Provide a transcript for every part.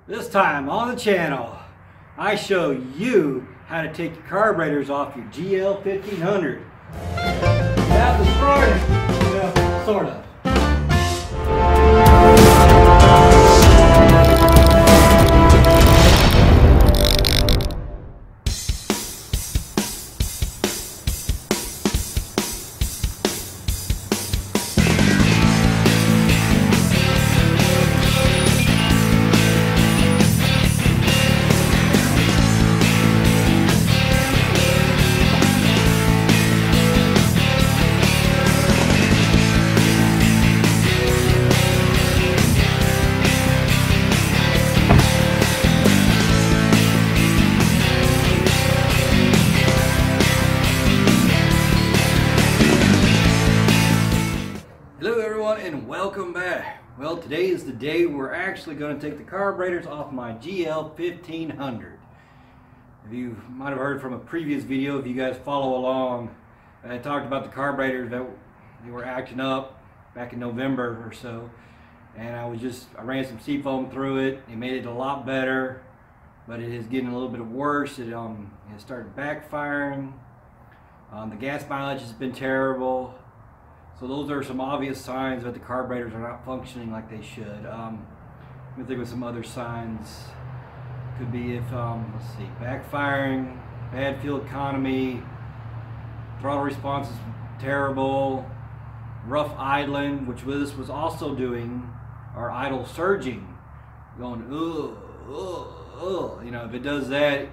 This time on the channel, I show you how to take your carburetors off your GL1500. Without the starter, sort of. Hello everyone and welcome back. Well, today is the day we're actually going to take the carburetors off my GL1500. If you might have heard from a previous video, if you guys follow along, I talked about the carburetors that they were acting up back in November or so, and I ran some seafoam through it. It made it a lot better, but it is getting a little bit worse. It started backfiring. The gas mileage has been terrible. So those are some obvious signs that the carburetors are not functioning like they should. Let me think of some other signs. Could be if, let's see, backfiring, bad fuel economy, throttle response is terrible, rough idling, which this was also doing, or idle surging, going ugh, ugh, ugh. You know, if it does that,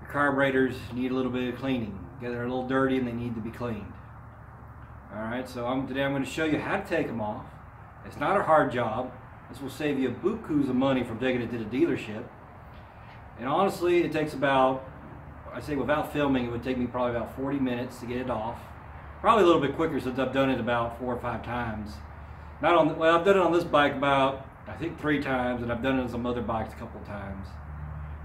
the carburetors need a little bit of cleaning. They're a little dirty and they need to be cleaned. Alright, so today I'm going to show you how to take them off. It's not a hard job. This will save you a bukus of money from taking it to the dealership. And honestly, it takes about, I say without filming, it would take me probably about 40 minutes to get it off. Probably a little bit quicker since I've done it about 4 or 5 times. Well, I've done it on this bike about, I think 3 times, and I've done it on some other bikes a couple times.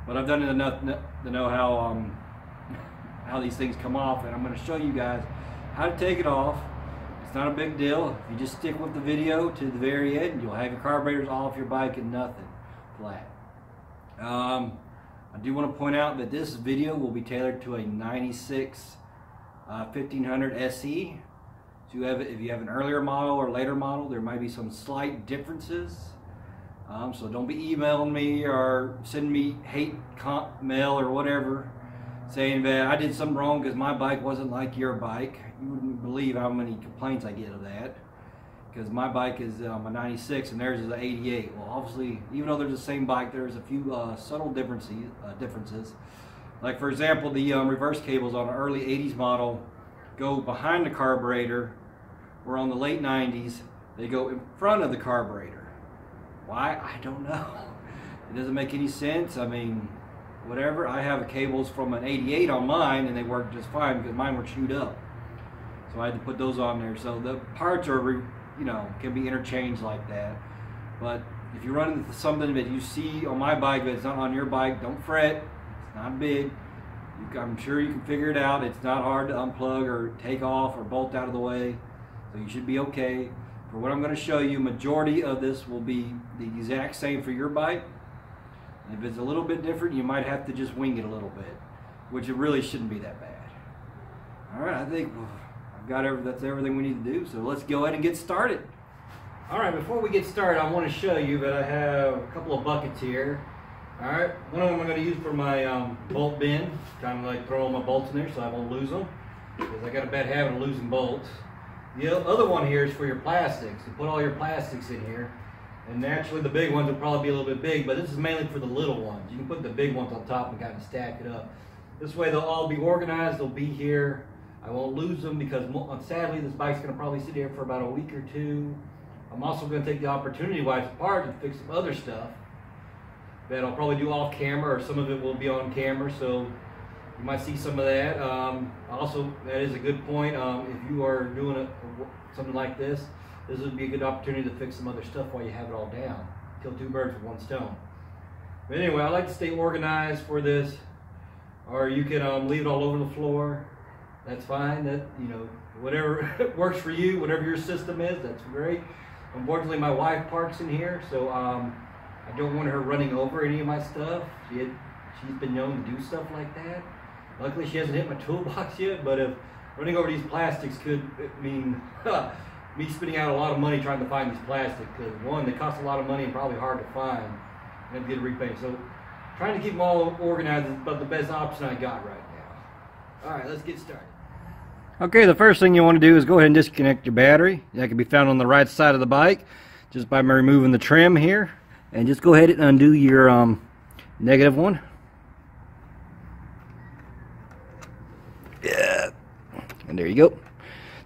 But I've done it enough to know how these things come off, and I'm going to show you guys how to take it off. It's not a big deal. If you just stick with the video to the very end, you'll have your carburetors off your bike and nothing flat. I do want to point out that this video will be tailored to a 96 1500 SE. So if you have an earlier model or later model, there might be some slight differences. So don't be emailing me or sending me hate mail or whatever saying that I did something wrong because my bike wasn't like your bike. You wouldn't believe how many complaints I get of that, because my bike is a 96 and theirs is an 88. Well, obviously, even though they're the same bike, there's a few subtle differences. Like, for example, the reverse cables on an early 80s model go behind the carburetor, where on the late 90s they go in front of the carburetor. Why? I don't know. It doesn't make any sense. I mean, whatever. I have cables from an 88 on mine and they work just fine because mine were chewed up. So I had to put those on there. So the parts are, can be interchanged like that. But if you run into something that you see on my bike that's not on your bike, don't fret. It's not big. I'm sure you can figure it out. It's not hard to unplug or take off or bolt out of the way. So you should be okay. For what I'm going to show you, majority of this will be the exact same for your bike. If it's a little bit different, you might have to just wing it a little bit, which it really shouldn't be that bad. Alright, I think that's everything we need to do, so let's go ahead and get started. Alright, before we get started, I want to show you that I have a couple of buckets here. Alright, one of them I'm going to use for my bolt bin, kind of like throw all my bolts in there so I won't lose them, because I got a bad habit of losing bolts. The other one here is for your plastics. You put all your plastics in here. And naturally the big ones will probably be a little bit big, but this is mainly for the little ones. You can put the big ones on top and kind of stack it up. This way they'll all be organized, they'll be here. I won't lose them because sadly this bike's going to probably sit here for about a week or 2. I'm also going to take the opportunity while it's apart to fix some other stuff that I'll probably do off camera, or some of it will be on camera, so you might see some of that. Also, that is a good point. If you are doing something like this would be a good opportunity to fix some other stuff while you have it all down. Kill 2 birds with 1 stone. But anyway, I like to stay organized for this. Or you can leave it all over the floor. That's fine. That, whatever works for you, whatever your system is, that's great. Unfortunately, my wife parks in here, so I don't want her running over any of my stuff. She's been known to do stuff like that. Luckily she hasn't hit my toolbox yet, but if running over these plastics could mean me spending out a lot of money trying to find these plastics, because one, they cost a lot of money and probably hard to find and get repainted. So trying to keep them all organized is about the best option I got right now. Alright, let's get started. Okay, the first thing you want to do is go ahead and disconnect your battery. That can be found on the right side of the bike just by removing the trim here. And just go ahead and undo your negative one. Yeah. And there you go.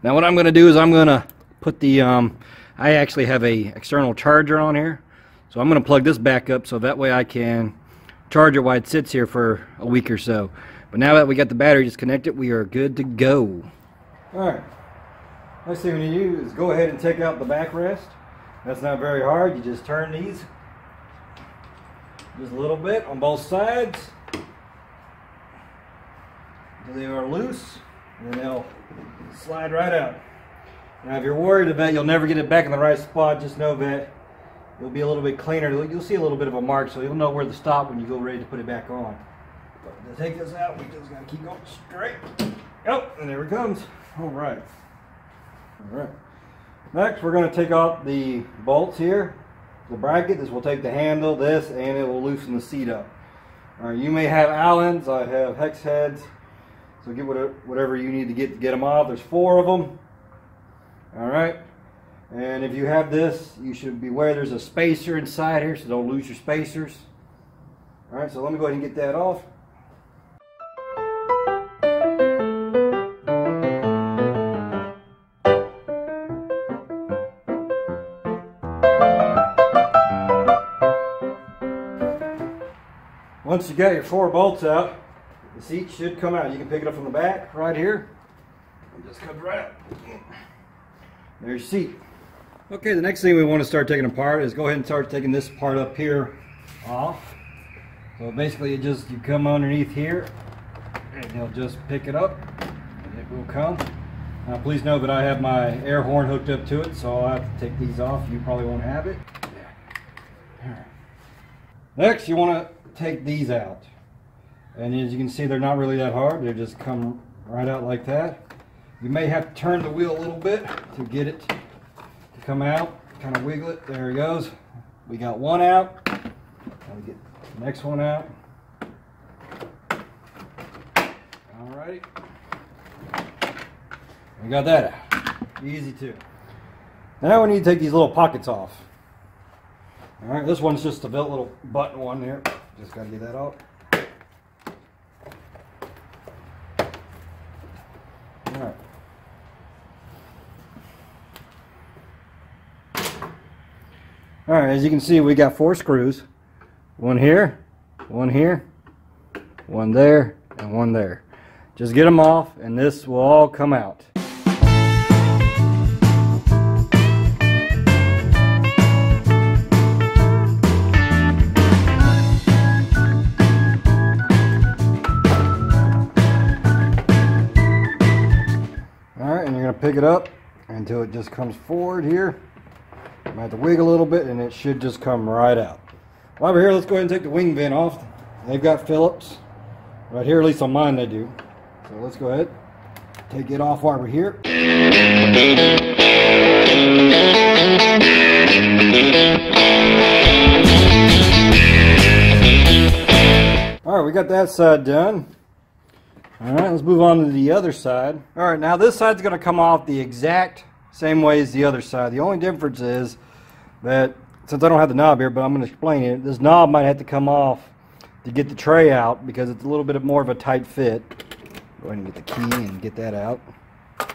Now what I'm going to do is I'm going to put the, I actually have a external charger on here. So I'm going to plug this back up so that way I can charge it while it sits here for a week or so. But now that we got the battery disconnected, we are good to go. Alright, next thing we need to do is go ahead and take out the backrest. That's not very hard. You just turn these just a little bit on both sides until they are loose, and then they'll slide right out. Now if you're worried about you'll never get it back in the right spot, just know that it'll be a little bit cleaner. You'll see a little bit of a mark, so you'll know where to stop when you go ready to put it back on. But to take this out, we just got to keep going straight. Oh, and there it comes. Alright. Alright. Next, we're going to take off the bolts here. The bracket. This will take the handle, this, and it will loosen the seat up. Alright, you may have Allens. I have hex heads. So get whatever you need to get them off. There's 4 of them. Alright. And if you have this, you should be aware there's a spacer inside here, so don't lose your spacers. Alright, so let me go ahead and get that off. Once you got your 4 bolts out, the seat should come out. You can pick it up from the back right here. It just comes right out. There's your seat. Okay, the next thing we want to start taking apart is go ahead and start taking this part up here off. So basically you come underneath here and you'll just pick it up and it will come. Now please know that I have my air horn hooked up to it, so I'll have to take these off. You probably won't have it. Yeah. Right. Next you want to take these out, and as you can see they're not really that hard. They just come right out like that. You may have to turn the wheel a little bit to get it to come out. Kind of wiggle it. There it goes. We got one out. Now we get the next one out. Alrighty, we got that out. Easy too. Now we need to take these little pockets off. Alright, this one's just a little button one here. Just got to get that off. Alright. Alright, as you can see, we got 4 screws. One here, one here, one there, and one there. Just get them off, and this will all come out. Pick it up until it just comes forward here. I might have to wiggle a little bit and it should just come right out. While we're here, let's go ahead and take the wing vent off. They've got Phillips. Right here, at least on mine they do. So let's go ahead, take it off while we're here. Alright, we got that side done. Alright, let's move on to the other side. Alright, now this side's going to come off the exact same way as the other side. The only difference is that, since I don't have the knob here, but I'm going to explain it, this knob might have to come off to get the tray out because it's a little bit more of a tight fit. Go ahead and get the key and get that out. You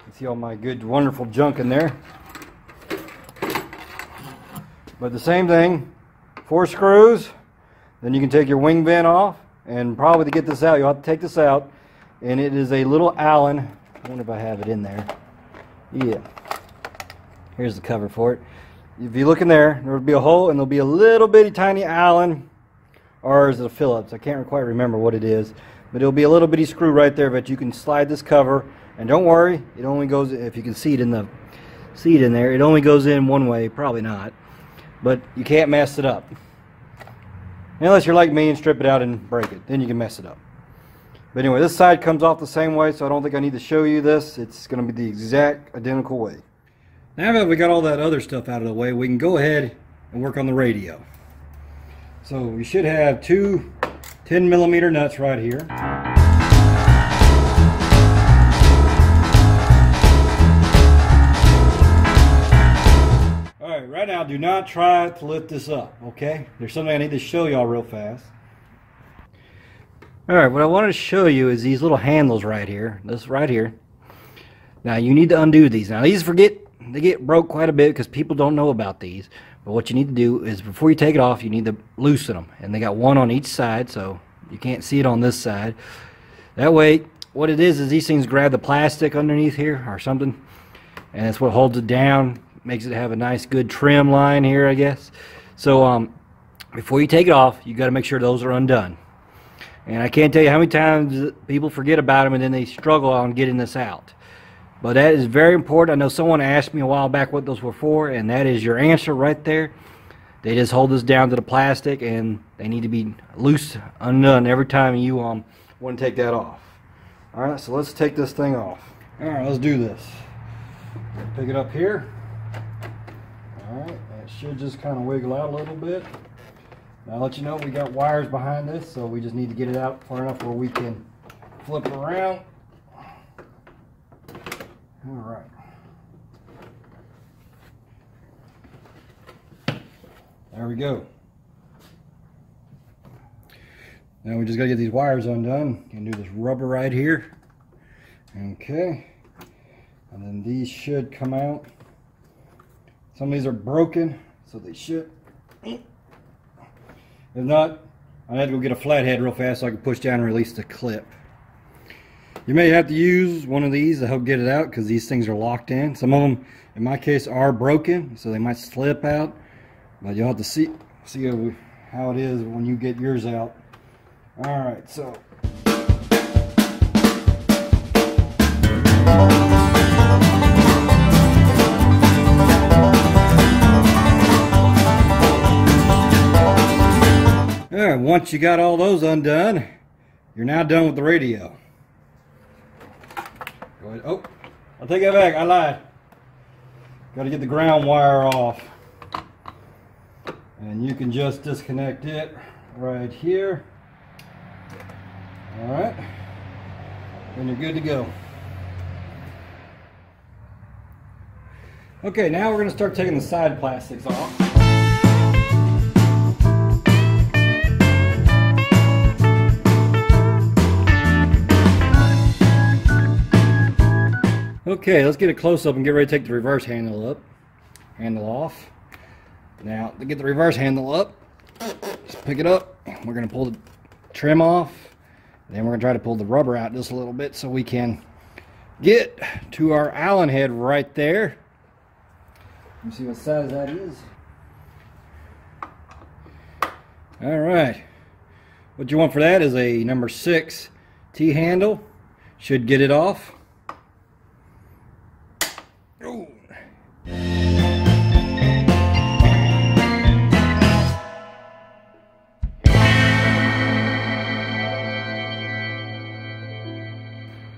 can see all my good, wonderful junk in there. But the same thing, 4 screws, then you can take your wing vent off. And probably to get this out, you'll have to take this out. And it is a little Allen. I wonder if I have it in there. Yeah. Here's the cover for it. If you look in there, there will be a hole and there'll be a little bitty tiny Allen. Or is it a Phillips? I can't quite remember what it is. But it'll be a little bitty screw right there that you can slide this cover. And don't worry, it only goes, if you can see it in the seat in there, it only goes in one way. Probably not. but you can't mess it up. Unless you're like me and strip it out and break it, then you can mess it up. But anyway, this side comes off the same way, so I don't think I need to show you this. It's going to be the exact identical way. Now that we got all that other stuff out of the way, we can go ahead and work on the radio. So we should have two 10mm nuts right here. Alright, right now do not try to lift this up, okay? There's something I need to show y'all real fast. Alright, what I wanted to show you is these little handles right here. This right here. Now you need to undo these. Now these they get broke quite a bit because people don't know about these. But what you need to do is before you take it off, you need to loosen them. And they got one on each side, so you can't see it on this side. That way, what it is these things grab the plastic underneath here or something. And that's what holds it down. Makes it have a nice good trim line here, I guess. So before you take it off, you got to make sure those are undone. And I can't tell you how many times people forget about them and then they struggle on getting this out. But that is very important. I know someone asked me a while back what those were for, and that is your answer right there. They just hold this down to the plastic, and they need to be loose, undone every time you want to take that off. Alright, so let's take this thing off. Alright, let's do this. Pick it up here. Alright, that should just kind of wiggle out a little bit. Now I'll let you know we got wires behind this, so we just need to get it out far enough where we can flip it around. Alright. There we go. Now we just got to get these wires undone. You can do this rubber right here. Okay. And then these should come out. Some of these are broken, so they should. If not, I had to go get a flathead real fast so I could push down and release the clip. You may have to use one of these to help get it out because these things are locked in. Some of them, in my case, are broken, so they might slip out. But you'll have to see how it is when you get yours out. Alright, so. Alright, once you got all those undone, you're now done with the radio. Go ahead. Oh, I'll take that back. I lied. Got to get the ground wire off. And you can just disconnect it right here. Alright. And you're good to go. Okay, now we're going to start taking the side plastics off. Okay, let's get a close-up and get ready to take the reverse handle off. Now, to get the reverse handle up, just pick it up. We're going to pull the trim off. Then we're going to try to pull the rubber out just a little bit so we can get to our Allen head right there. Let me see what size that is. Alright. What you want for that is a number 6 T-handle. Should get it off. Oh.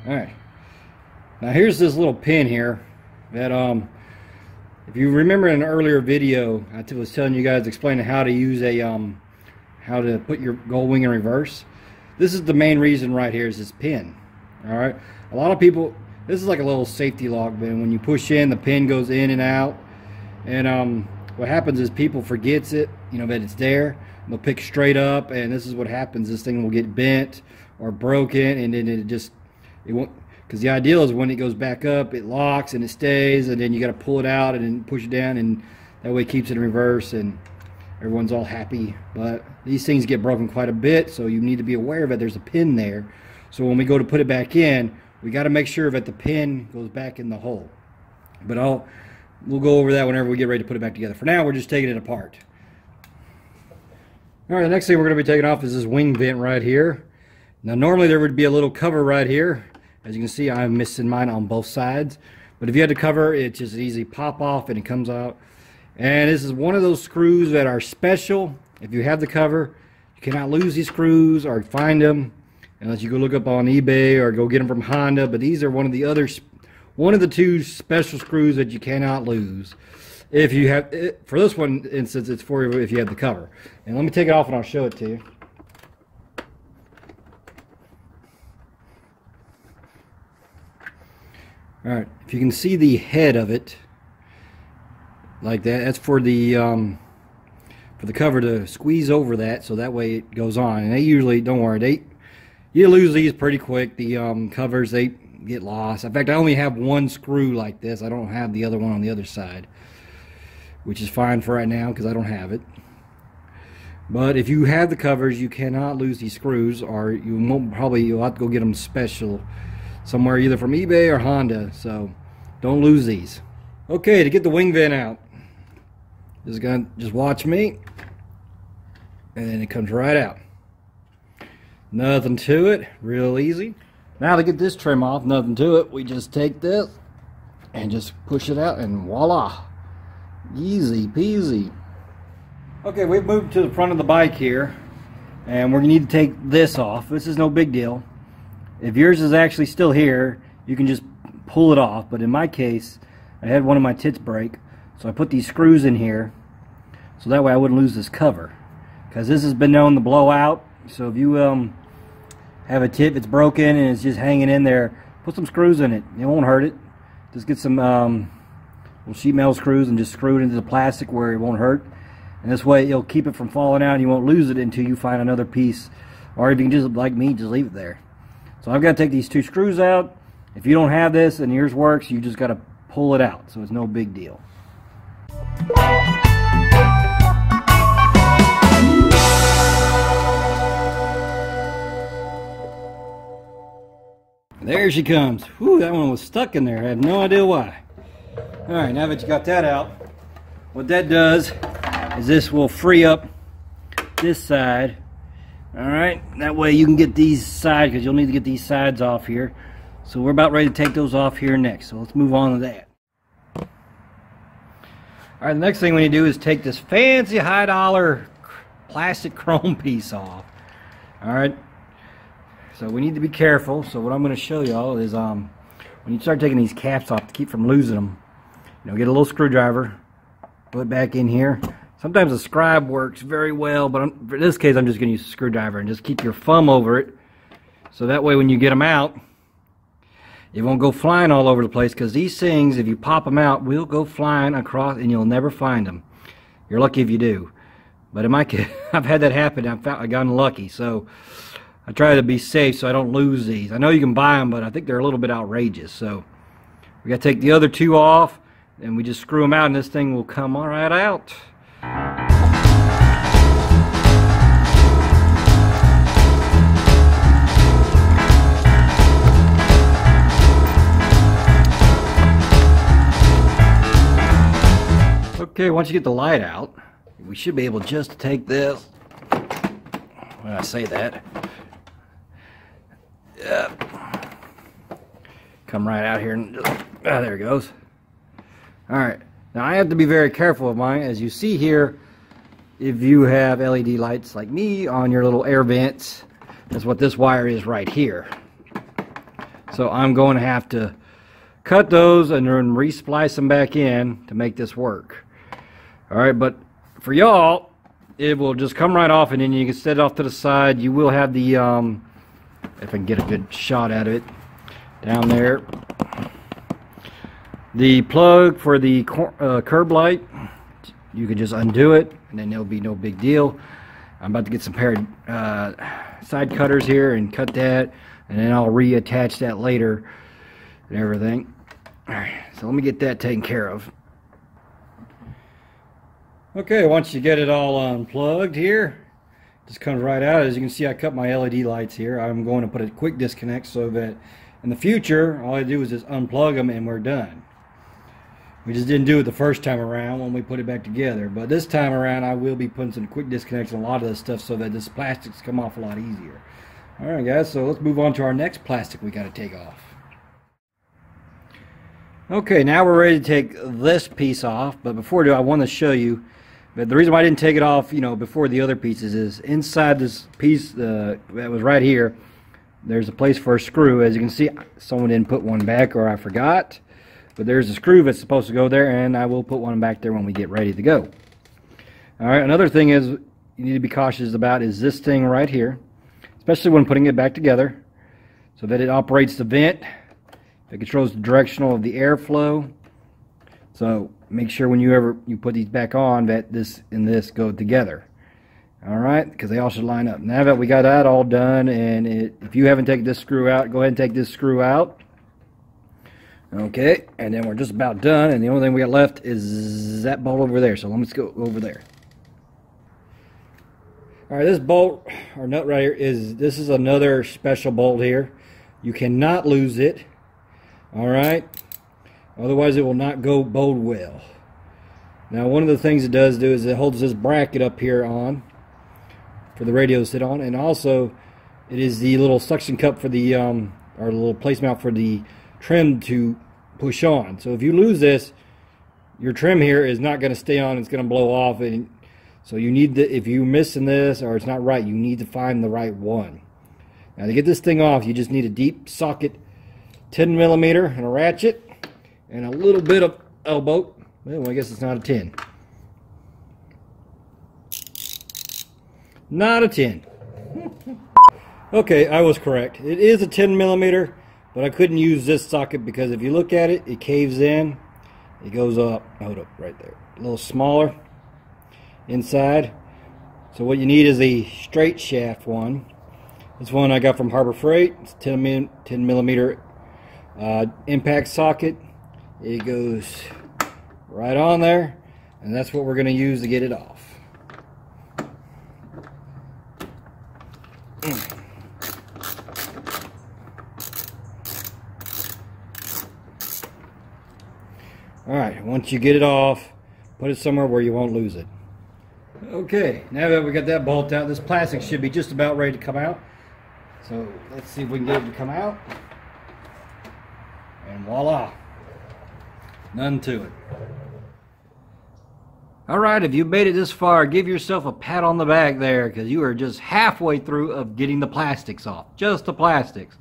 Alright, now here's this little pin here that if you remember in an earlier video I was telling you guys explaining how to use a how to put your Goldwing in reverse. This is the main reason right here is this pin. Alright, a lot of people, this is like a little safety lock pin. When you push in, the pin goes in and out, and what happens is people forgets it, you know, that it's there. They'll pick straight up, and this is what happens. This thing will get bent or broken, and then it won't, because the ideal is when it goes back up, it locks and it stays, and then you got to pull it out and then push it down, and that way it keeps it in reverse and everyone's all happy. But these things get broken quite a bit, so you need to be aware of it. There's a pin there, so when we go to put it back in, we got to make sure that the pin goes back in the hole. But we'll go over that whenever we get ready to put it back together. For now, we're just taking it apart. Alright, the next thing we're going to be taking off is this wing vent right here. Now normally there would be a little cover right here. As you can see, I'm missing mine on both sides. But if you had to cover, it's just easy pop off and it comes out. And this is one of those screws that are special. If you have the cover, you cannot lose these screws or find them unless you go look up on eBay or go get them from Honda. But these are one of the two special screws that you cannot lose. If you have, for this one instance, it's for if you have the cover. And let me take it off and I'll show it to you. Alright, if you can see the head of it, like that, that's for the cover to squeeze over that, so that way it goes on. And they usually, don't worry, you lose these pretty quick. The covers, they get lost. In fact, I only have one screw like this. I don't have the other one on the other side, which is fine for right now because I don't have it. But if you have the covers, you cannot lose these screws, or you'll have to go get them special somewhere, either from eBay or Honda. So don't lose these. Okay, to get the wing vent out, just watch me, and then it comes right out. Nothing to it, real easy. Now to get this trim off, nothing to it. We just take this and just push it out, and voila, easy peasy. Okay, we've moved to the front of the bike here, and we're gonna need to take this off. This is no big deal. If yours is actually still here, you can just pull it off. But in my case, I had one of my tits break, so I put these screws in here so that way I wouldn't lose this cover, because this has been known to blow out. So if you have a tit that's broken and it's just hanging in there, put some screws in it. It won't hurt it. Just get some little sheet metal screws and just screw it into the plastic where it won't hurt. And this way it'll keep it from falling out and you won't lose it until you find another piece. Or if you can just, like me, just leave it there. So I've got to take these two screws out. If you don't have this and yours works, you just got to pull it out. So it's no big deal. There she comes. Whew, that one was stuck in there. I have no idea why. Alright, now that you got that out, what that does is this will free up this side. Alright, that way you can get these sides, because you'll need to get these sides off here. So we're about ready to take those off here next. So let's move on to that. Alright, the next thing we need to do is take this fancy high dollar plastic chrome piece off. Alright, so we need to be careful. So what I'm going to show y'all is when you start taking these caps off to keep from losing them, get a little screwdriver, put it back in here. Sometimes a scribe works very well, but for this case I'm just going to use a screwdriver, and just keep your thumb over it, so that way when you get them out, it won't go flying all over the place, because these things, if you pop them out, will go flying across and you'll never find them. You're lucky if you do. But in my case, I've had that happen. I've gotten lucky, so I try to be safe so I don't lose these. I know you can buy them, but I think they're a little bit outrageous. So we got to take the other two off, and we just screw them out, and this thing will come all right out. Okay, once you get the light out, we should be able just to take this. When I say that, come right out here and just, there it goes. All right, now I have to be very careful of mine. As you see here, if you have LED lights like me on your little air vents, that's what this wire is right here. So I'm going to have to cut those and then re-splice them back in to make this work. All right, but for y'all, it will just come right off, and then you can set it off to the side. You will have the, if I can get a good shot at it, down there, the plug for the curb light. You can just undo it, and then there'll be no big deal. I'm about to get some pair of side cutters here and cut that, and then I'll reattach that later and everything. All right, so let me get that taken care of. Okay, once you get it all unplugged here, it just comes right out. As you can see, I cut my LED lights here. I'm going to put a quick disconnect so that in the future, all I do is just unplug them and we're done. We just didn't do it the first time around when we put it back together. But this time around, I will be putting some quick disconnects on a lot of this stuff so that this plastics come off a lot easier. Alright guys, so let's move on to our next plastic we got to take off. Okay, now we're ready to take this piece off, but before I do, I want to show you. But the reason why I didn't take it off, before the other pieces is inside this piece that was right here, there's a place for a screw. As you can see, someone didn't put one back, or I forgot. But there's a screw that's supposed to go there, and I will put one back there when we get ready to go. Alright, another thing is you need to be cautious about is this thing right here, especially when putting it back together, so that it operates the vent. It controls the directional of the airflow. So make sure when you put these back on that this and this go together. Alright, because they all should line up. Now that we got that all done, and if you haven't taken this screw out, go ahead and take this screw out. Okay, and then we're just about done, and the only thing we got left is that bolt over there. So let's go over there. Alright, this bolt or nut right here this is another special bolt here. You cannot lose it. Alright, otherwise it will not bode well. Now one of the things it does do is it holds this bracket up here on for the radio to sit on, and also it is the little suction cup for the or little placemat for the trim to push on. So if you lose this, your trim here is not going to stay on, it's going to blow off, and so you need to, if you're missing this or it's not right, you need to find the right one. Now to get this thing off, you just need a deep socket 10mm and a ratchet and a little bit of elbow. Well, I guess it's not a 10. Not a 10. Okay, I was correct. It is a 10mm, but I couldn't use this socket because if you look at it, it caves in. It goes up. Hold up, right there. A little smaller inside. So what you need is a straight shaft one. This one I got from Harbor Freight. It's 10mm impact socket. It goes right on there, and that's what we're going to use to get it off. Alright, once you get it off, put it somewhere where you won't lose it. Okay, now that we got that bolt out, this plastic should be just about ready to come out. So let's see if we can get it to come out. And voila, none to it. Alright, if you made it this far, give yourself a pat on the back there, because you are just halfway through of getting the plastics off. Just the plastics.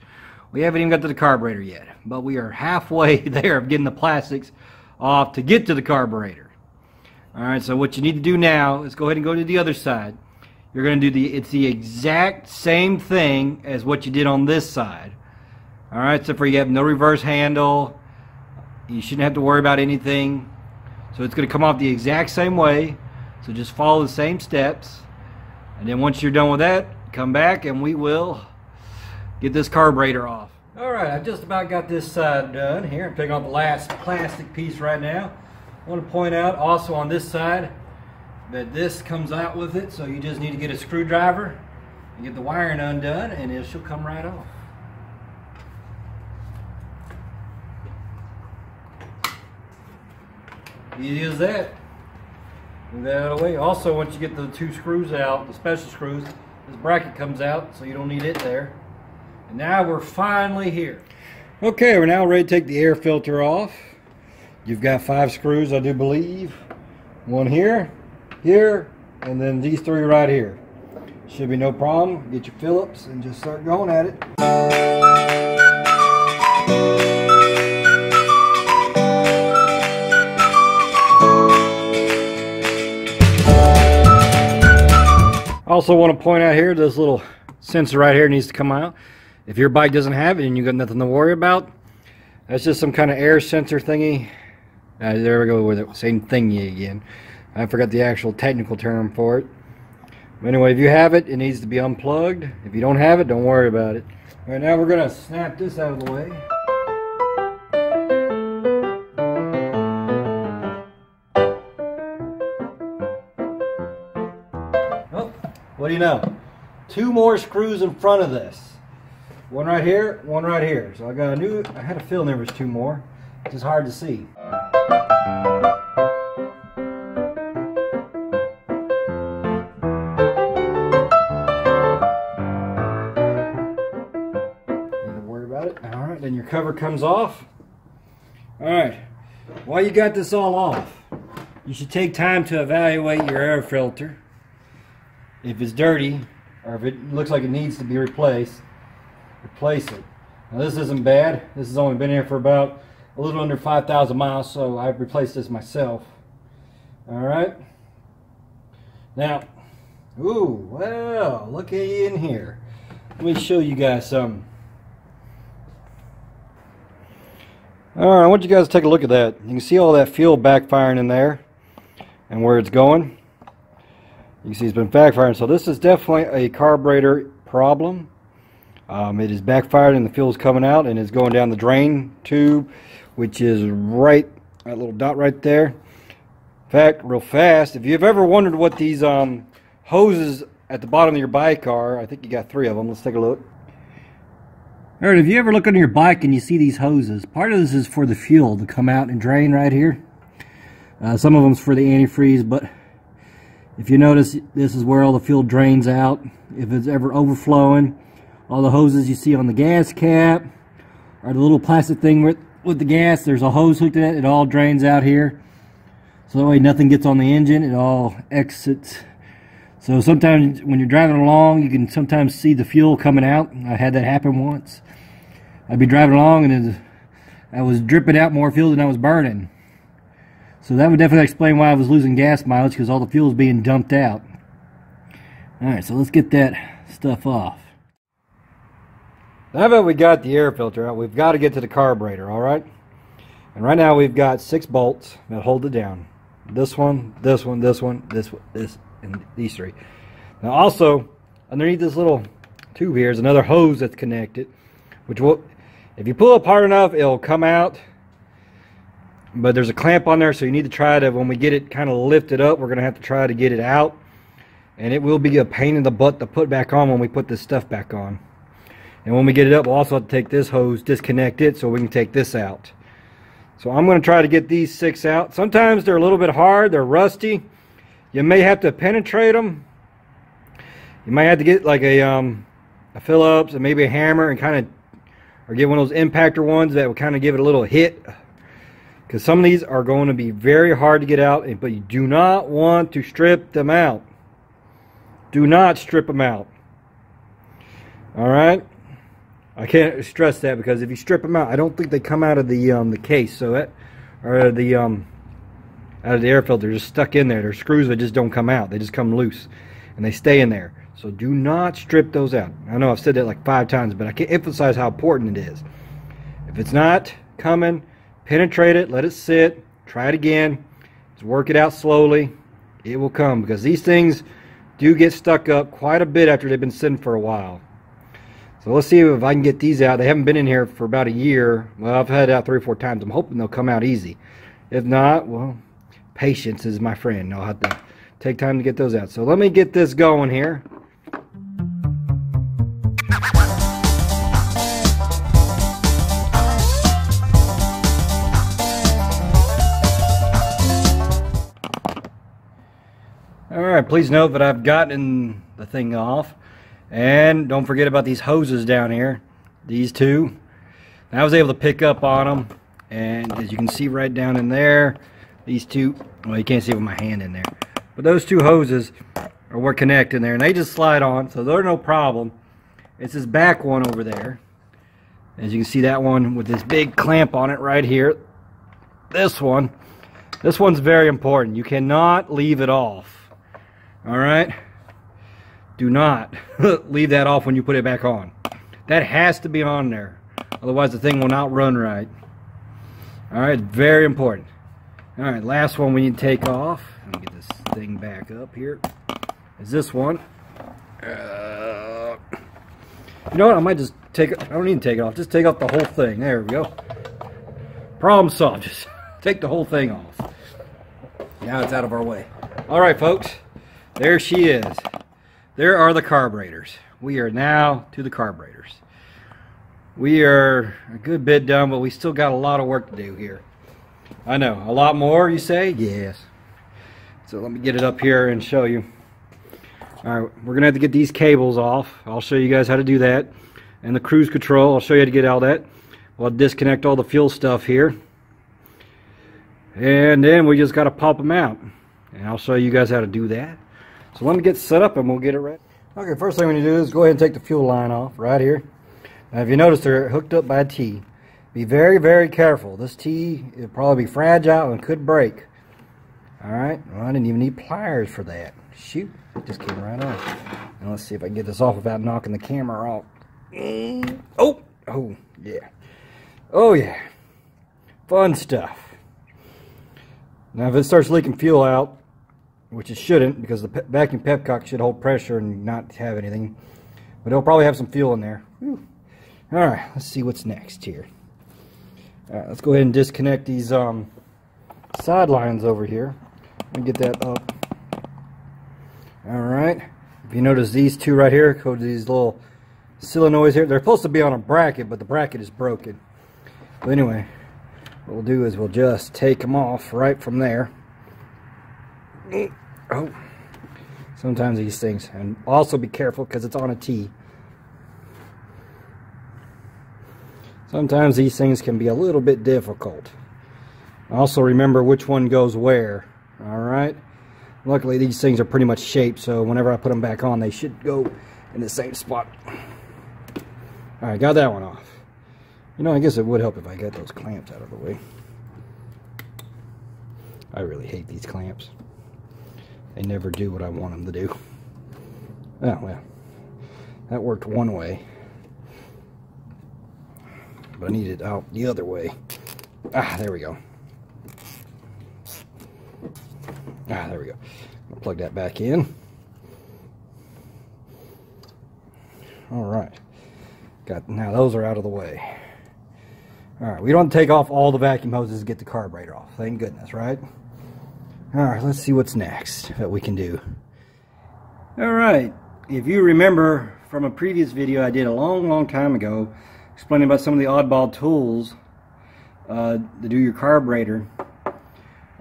We haven't even got to the carburetor yet, but we are halfway there of getting the plastics off to get to the carburetor. Alright, so what you need to do now is go ahead and go to the other side. You're going to do it's the exact same thing as what you did on this side. Alright, so for you have no reverse handle. You shouldn't have to worry about anything. So it's going to come off the exact same way. So just follow the same steps. And then once you're done with that, come back and we will get this carburetor off. Alright, I just about got this side done. Here, I'm taking off the last plastic piece right now. I want to point out also on this side that this comes out with it. So you just need to get a screwdriver and get the wiring undone, and it should come right off. Easy as that. Move that out of the way. Also, once you get the two screws out, the special screws, this bracket comes out, so you don't need it there. And now we're finally here. Okay, we're now ready to take the air filter off. You've got 5 screws, I do believe. One here, here, and then these 3 right here. Should be no problem. Get your Phillips and just start going at it. Also want to point out here, this little sensor right here needs to come out. If your bike doesn't have it and you got nothing to worry about, that's just some kind of air sensor thingy. There we go with it, same thingy again. I forgot the actual technical term for it. But anyway, if you have it, it needs to be unplugged. If you don't have it, don't worry about it. All right, now we're going to snap this out of the way. Oh, what do you know? 2 more screws in front of this. One right here, one right here. So I had a feeling there was 2 more. It's just hard to see. Need to worry about it. All right, then your cover comes off. Alright, while you got this all off, you should take time to evaluate your air filter. If it's dirty, or if it looks like it needs to be replaced, replace it. Now this isn't bad. This has only been here for about a little under 5,000 miles, so I've replaced this myself. Alright. Now, ooh, well, look at you in here. Let me show you guys something. Alright, I want you guys to take a look at that. You can see all that fuel backfiring in there and where it's going. You can see it's been backfiring. So this is definitely a carburetor problem. It is backfired and the fuel is coming out and it's going down the drain tube, which is right, that little dot right there. In fact, real fast, if you've ever wondered what these hoses at the bottom of your bike are, I think you got 3 of them. Let's take a look. Alright, if you ever look under your bike and you see these hoses, part of this is for the fuel to come out and drain right here. Some of them's for the antifreeze, but if you notice, this is where all the fuel drains out. If it's ever overflowing, all the hoses you see on the gas cap, or the little plastic thing with the gas, there's a hose hooked in it, it all drains out here. So that way nothing gets on the engine, it all exits. So sometimes when you're driving along, you can sometimes see the fuel coming out. I had that happen once. I'd be driving along and I was dripping out more fuel than I was burning. So that would definitely explain why I was losing gas mileage, because all the fuel is being dumped out. Alright, so let's get that stuff off. Now that we got the air filter out, we've got to get to the carburetor, alright? And right now we've got 6 bolts that hold it down. This one, this one, this one, this, and these 3. Now also, underneath this little tube here is another hose that's connected, which will, if you pull it hard enough, it'll come out. But there's a clamp on there, so you need to try to, when we get it kind of lifted up, we're going to have to try to get it out. And it will be a pain in the butt to put back on when we put this stuff back on. And when we get it up, we'll also have to take this hose, disconnect it, so we can take this out. So I'm going to try to get these 6 out. Sometimes they're a little bit hard, they're rusty. You may have to penetrate them. You might have to get like a Phillips and maybe a hammer and kind of, or get one of those impactor ones that will kind of give it a little hit. Because some of these are going to be very hard to get out, but you do not want to strip them out. Do not strip them out. Alright? I can't stress that, because if you strip them out, I don't think they come out of the case, so that, or the out of the air filter. They're just stuck in there. They're screws that just don't come out. They just come loose and they stay in there. So do not strip those out. I know I've said that like 5 times, but I can't emphasize how important it is. If it's not coming, penetrate it, let it sit, try it again, just work it out slowly. It will come, because these things do get stuck up quite a bit after they've been sitting for a while. So let's see if I can get these out. They haven't been in here for about a year. Well, I've had it out 3 or 4 times. I'm hoping they'll come out easy. If not, well, patience is my friend. I'll have to take time to get those out. So let me get this going here. Alright, please note that I've gotten the thing off. And don't forget about these hoses down here. These 2. I was able to pick up on them. And as you can see right down in there, these 2, well, you can't see with my hand in there. But those 2 hoses are what connect in there. And they just slide on, so they're no problem. It's this back one over there. As you can see, that one with this big clamp on it right here. This one's very important. You cannot leave it off. Alright? Do not leave that off when you put it back on. That has to be on there. Otherwise the thing will not run right. Alright, very important. Alright, last one we need to take off. Let me get this thing back up here. Is this one. You know what? I might just take it. I don't need to take it off. Just take off the whole thing. There we go. Problem solved. Just take the whole thing off. Now it's out of our way. Alright, folks. There she is. There are the carburetors. We are now to the carburetors. We are a good bit done, but we still got a lot of work to do here. I know, a lot more, you say? Yes. So let me get it up here and show you. Alright, we're going to have to get these cables off. I'll show you guys how to do that. And the cruise control, I'll show you how to get all that. We'll disconnect all the fuel stuff here. And then we just got to pop them out. And I'll show you guys how to do that. So let me get set up and we'll get it ready. Okay, first thing we need to do is go ahead and take the fuel line off right here. Now if you notice, they're hooked up by a T. Be very, very careful. This T will probably be fragile and could break. Alright, well, I didn't even need pliers for that. Shoot, it just came right off. Now let's see if I can get this off without knocking the camera off. Oh, yeah. Oh, yeah. Fun stuff. Now if it starts leaking fuel out, which it shouldn't, because the vacuum pepcock should hold pressure and not have anything, but it'll probably have some fuel in there. Alright, let's see what's next here. Alright, let's go ahead and disconnect these side lines over here. Let me get that up. Alright, if you notice these two right here, go to these little solenoids here. They're supposed to be on a bracket, but the bracket is broken. But anyway, what we'll do is we'll just take them off right from there. Oh, sometimes these things, and also be careful because it's on a T. Sometimes these things can be a little bit difficult. Also remember which one goes where. Alright, luckily these things are pretty much shaped, so whenever I put them back on they should go in the same spot. Alright, got that one off. You know, I guess it would help if I got those clamps out of the way. I really hate these clamps. They never do what I want them to do. Oh, well. That worked one way. But I need it out the other way. Ah, there we go. Ah, there we go. I'll plug that back in. Alright. Now those are out of the way. Alright, we don't take off all the vacuum hoses to get the carburetor off. Thank goodness, right? Alright, let's see what's next that we can do. Alright, if you remember from a previous video I did a long time ago explaining about some of the oddball tools to do your carburetor,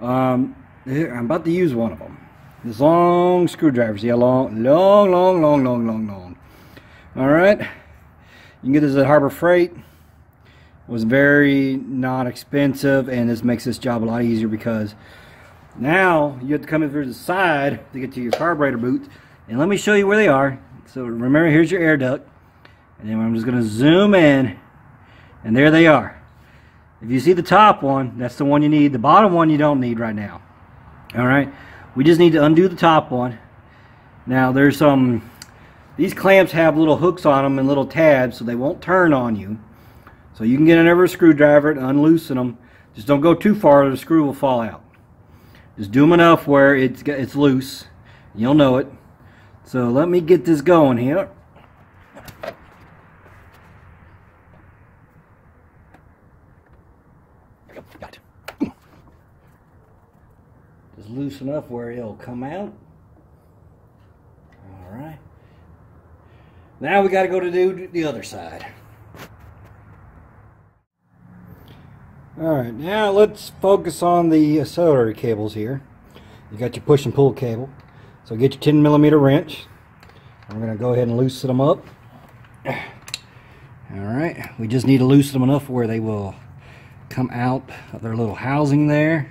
I'm about to use one of them. This long screwdriver. See how long? Long. Alright, you can get this at Harbor Freight. It was very not expensive, and this makes this job a lot easier because now you have to come in through the side to get to your carburetor boots. And let me show you where they are. So remember, here's your air duct. And then I'm just going to zoom in. And there they are. If you see the top one, that's the one you need. The bottom one you don't need right now. Alright. We just need to undo the top one. Now there's some... These clamps have little hooks on them and little tabs so they won't turn on you. So you can get another screwdriver and unloosen them. Just don't go too far or the screw will fall out. Just do them enough where it's loose. You'll know it. So let me get this going here. Got it. Just loose enough where it'll come out. Alright. Now we got to go to do the other side. Alright, now let's focus on the auxiliary cables here. You got your push and pull cable. So get your 10mm wrench. I'm going to go ahead and loosen them up. Alright, we just need to loosen them enough where they will come out of their little housing there.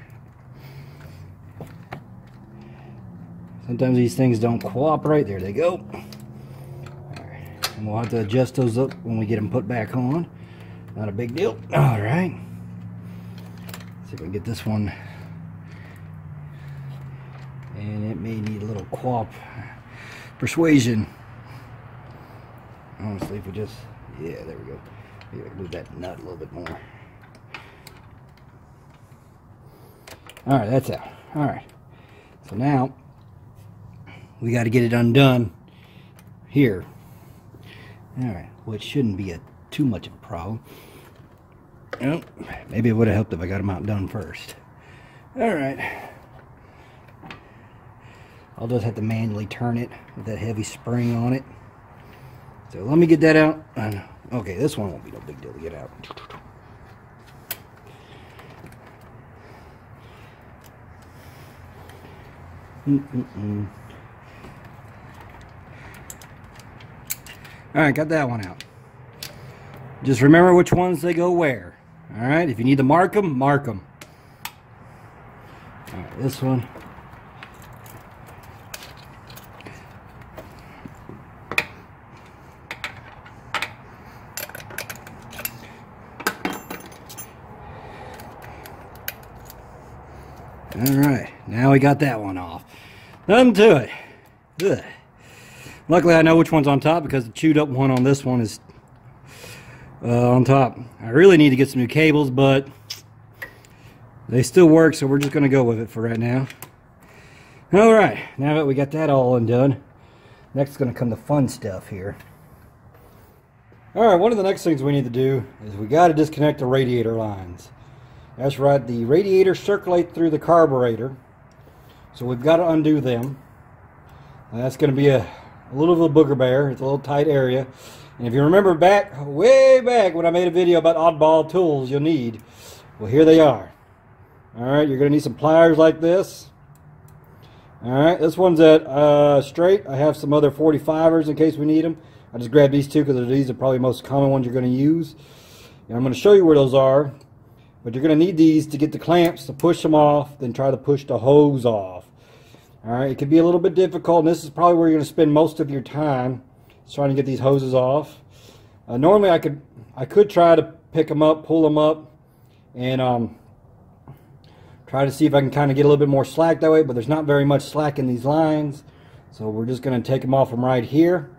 Sometimes these things don't cooperate. There they go. Alright, and we'll have to adjust those up when we get them put back on. Not a big deal. Alright. See if we can get this one. And it may need a little persuasion. Honestly, if we just, yeah, there we go. Maybe I can move that nut a little bit more. Alright, that's out. Alright. So now, we got to get it undone here. Alright, well, it shouldn't be too much of a problem. Oh, maybe it would have helped if I got them out done first. Alright. I'll just have to manually turn it with that heavy spring on it. So let me get that out. Okay, this one won't be no big deal to get out. Alright, got that one out. Just remember which ones they go where. Alright, if you need to mark them, mark them. Alright, this one. Alright, now we got that one off. Nothing to it. Ugh. Luckily I know which one's on top because the chewed up one on this one is on top. I really need to get some new cables, but they still work, so we're just going to go with it for right now. Alright, now that we got that all undone, next is going to come the fun stuff here. Alright, one of the next things we need to do is we got to disconnect the radiator lines. That's right, the radiators circulate through the carburetor, so we've got to undo them. And that's going to be a little bit of a booger bear. It's a little tight area. And if you remember back, way back when I made a video about oddball tools you'll need, well, here they are. Alright, you're going to need some pliers like this. Alright, this one's at straight. I have some other 45ers in case we need them. I just grabbed these two because these are probably the most common ones you're going to use. And I'm going to show you where those are. But you're going to need these to get the clamps to push them off, then try to push the hose off. Alright, it can be a little bit difficult, and this is probably where you're going to spend most of your time trying to get these hoses off. Normally I could try to pick them up, pull them up, and try to see if I can kind of get a little bit more slack that way, but there's not very much slack in these lines, so we're just going to take them off from right here.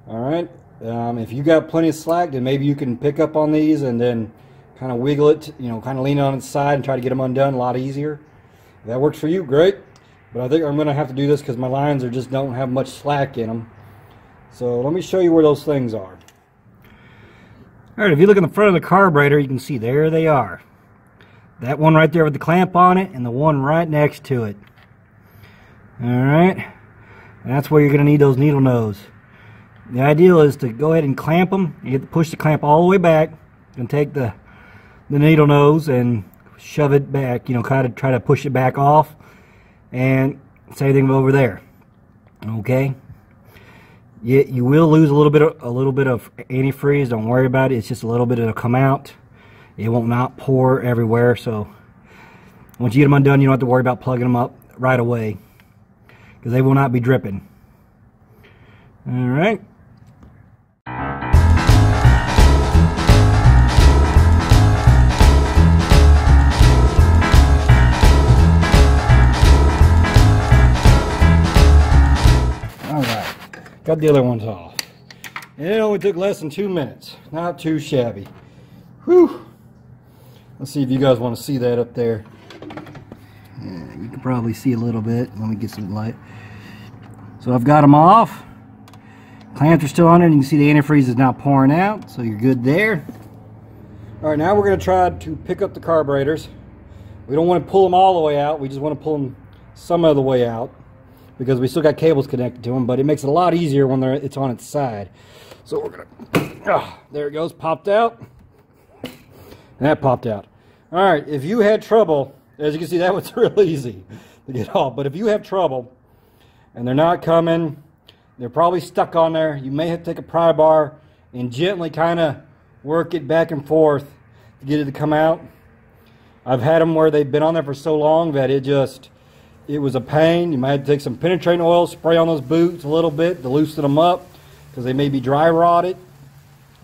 Alright, if you got plenty of slack, then maybe you can pick up on these and then kind of wiggle it, you know, kind of lean on its side and try to get them undone a lot easier. If that works for you, great. But I think I'm going to have to do this because my lines just don't have much slack in them. So let me show you where those things are. Alright, if you look in the front of the carburetor, you can see there they are. That one right there with the clamp on it, and the one right next to it. Alright, that's where you're going to need those needle nose. The ideal is to go ahead and clamp them. You have to push the clamp all the way back and take the needle nose and shove it back, you know, kind of try to push it back off, and same thing over there. Okay, you will lose a little bit of antifreeze. Don't worry about it. It's just a little bit. It'll come out. It won't not pour everywhere. So once you get them undone, you don't have to worry about plugging them up right away because they will not be dripping. All right. Got the other ones off. And it only took less than 2 minutes. Not too shabby. Whew. Let's see if you guys want to see that up there. Yeah, you can probably see a little bit. Let me get some light. So I've got them off. Clamps are still on it. You can see the antifreeze is not pouring out. So you're good there. Alright, now we're going to try to pick up the carburetors. We don't want to pull them all the way out. We just want to pull them some of the way out, because we still got cables connected to them, but it makes it a lot easier when it's on its side. So we're gonna, there it goes, popped out. And that popped out. Alright, if you had trouble, as you can see, that was real easy to get off, but if you have trouble and they're not coming, they're probably stuck on there, you may have to take a pry bar and gently kind of work it back and forth to get it to come out. I've had them where they've been on there for so long that it was a pain. You might have to take some penetrating oil, spray on those boots a little bit to loosen them up because they may be dry rotted.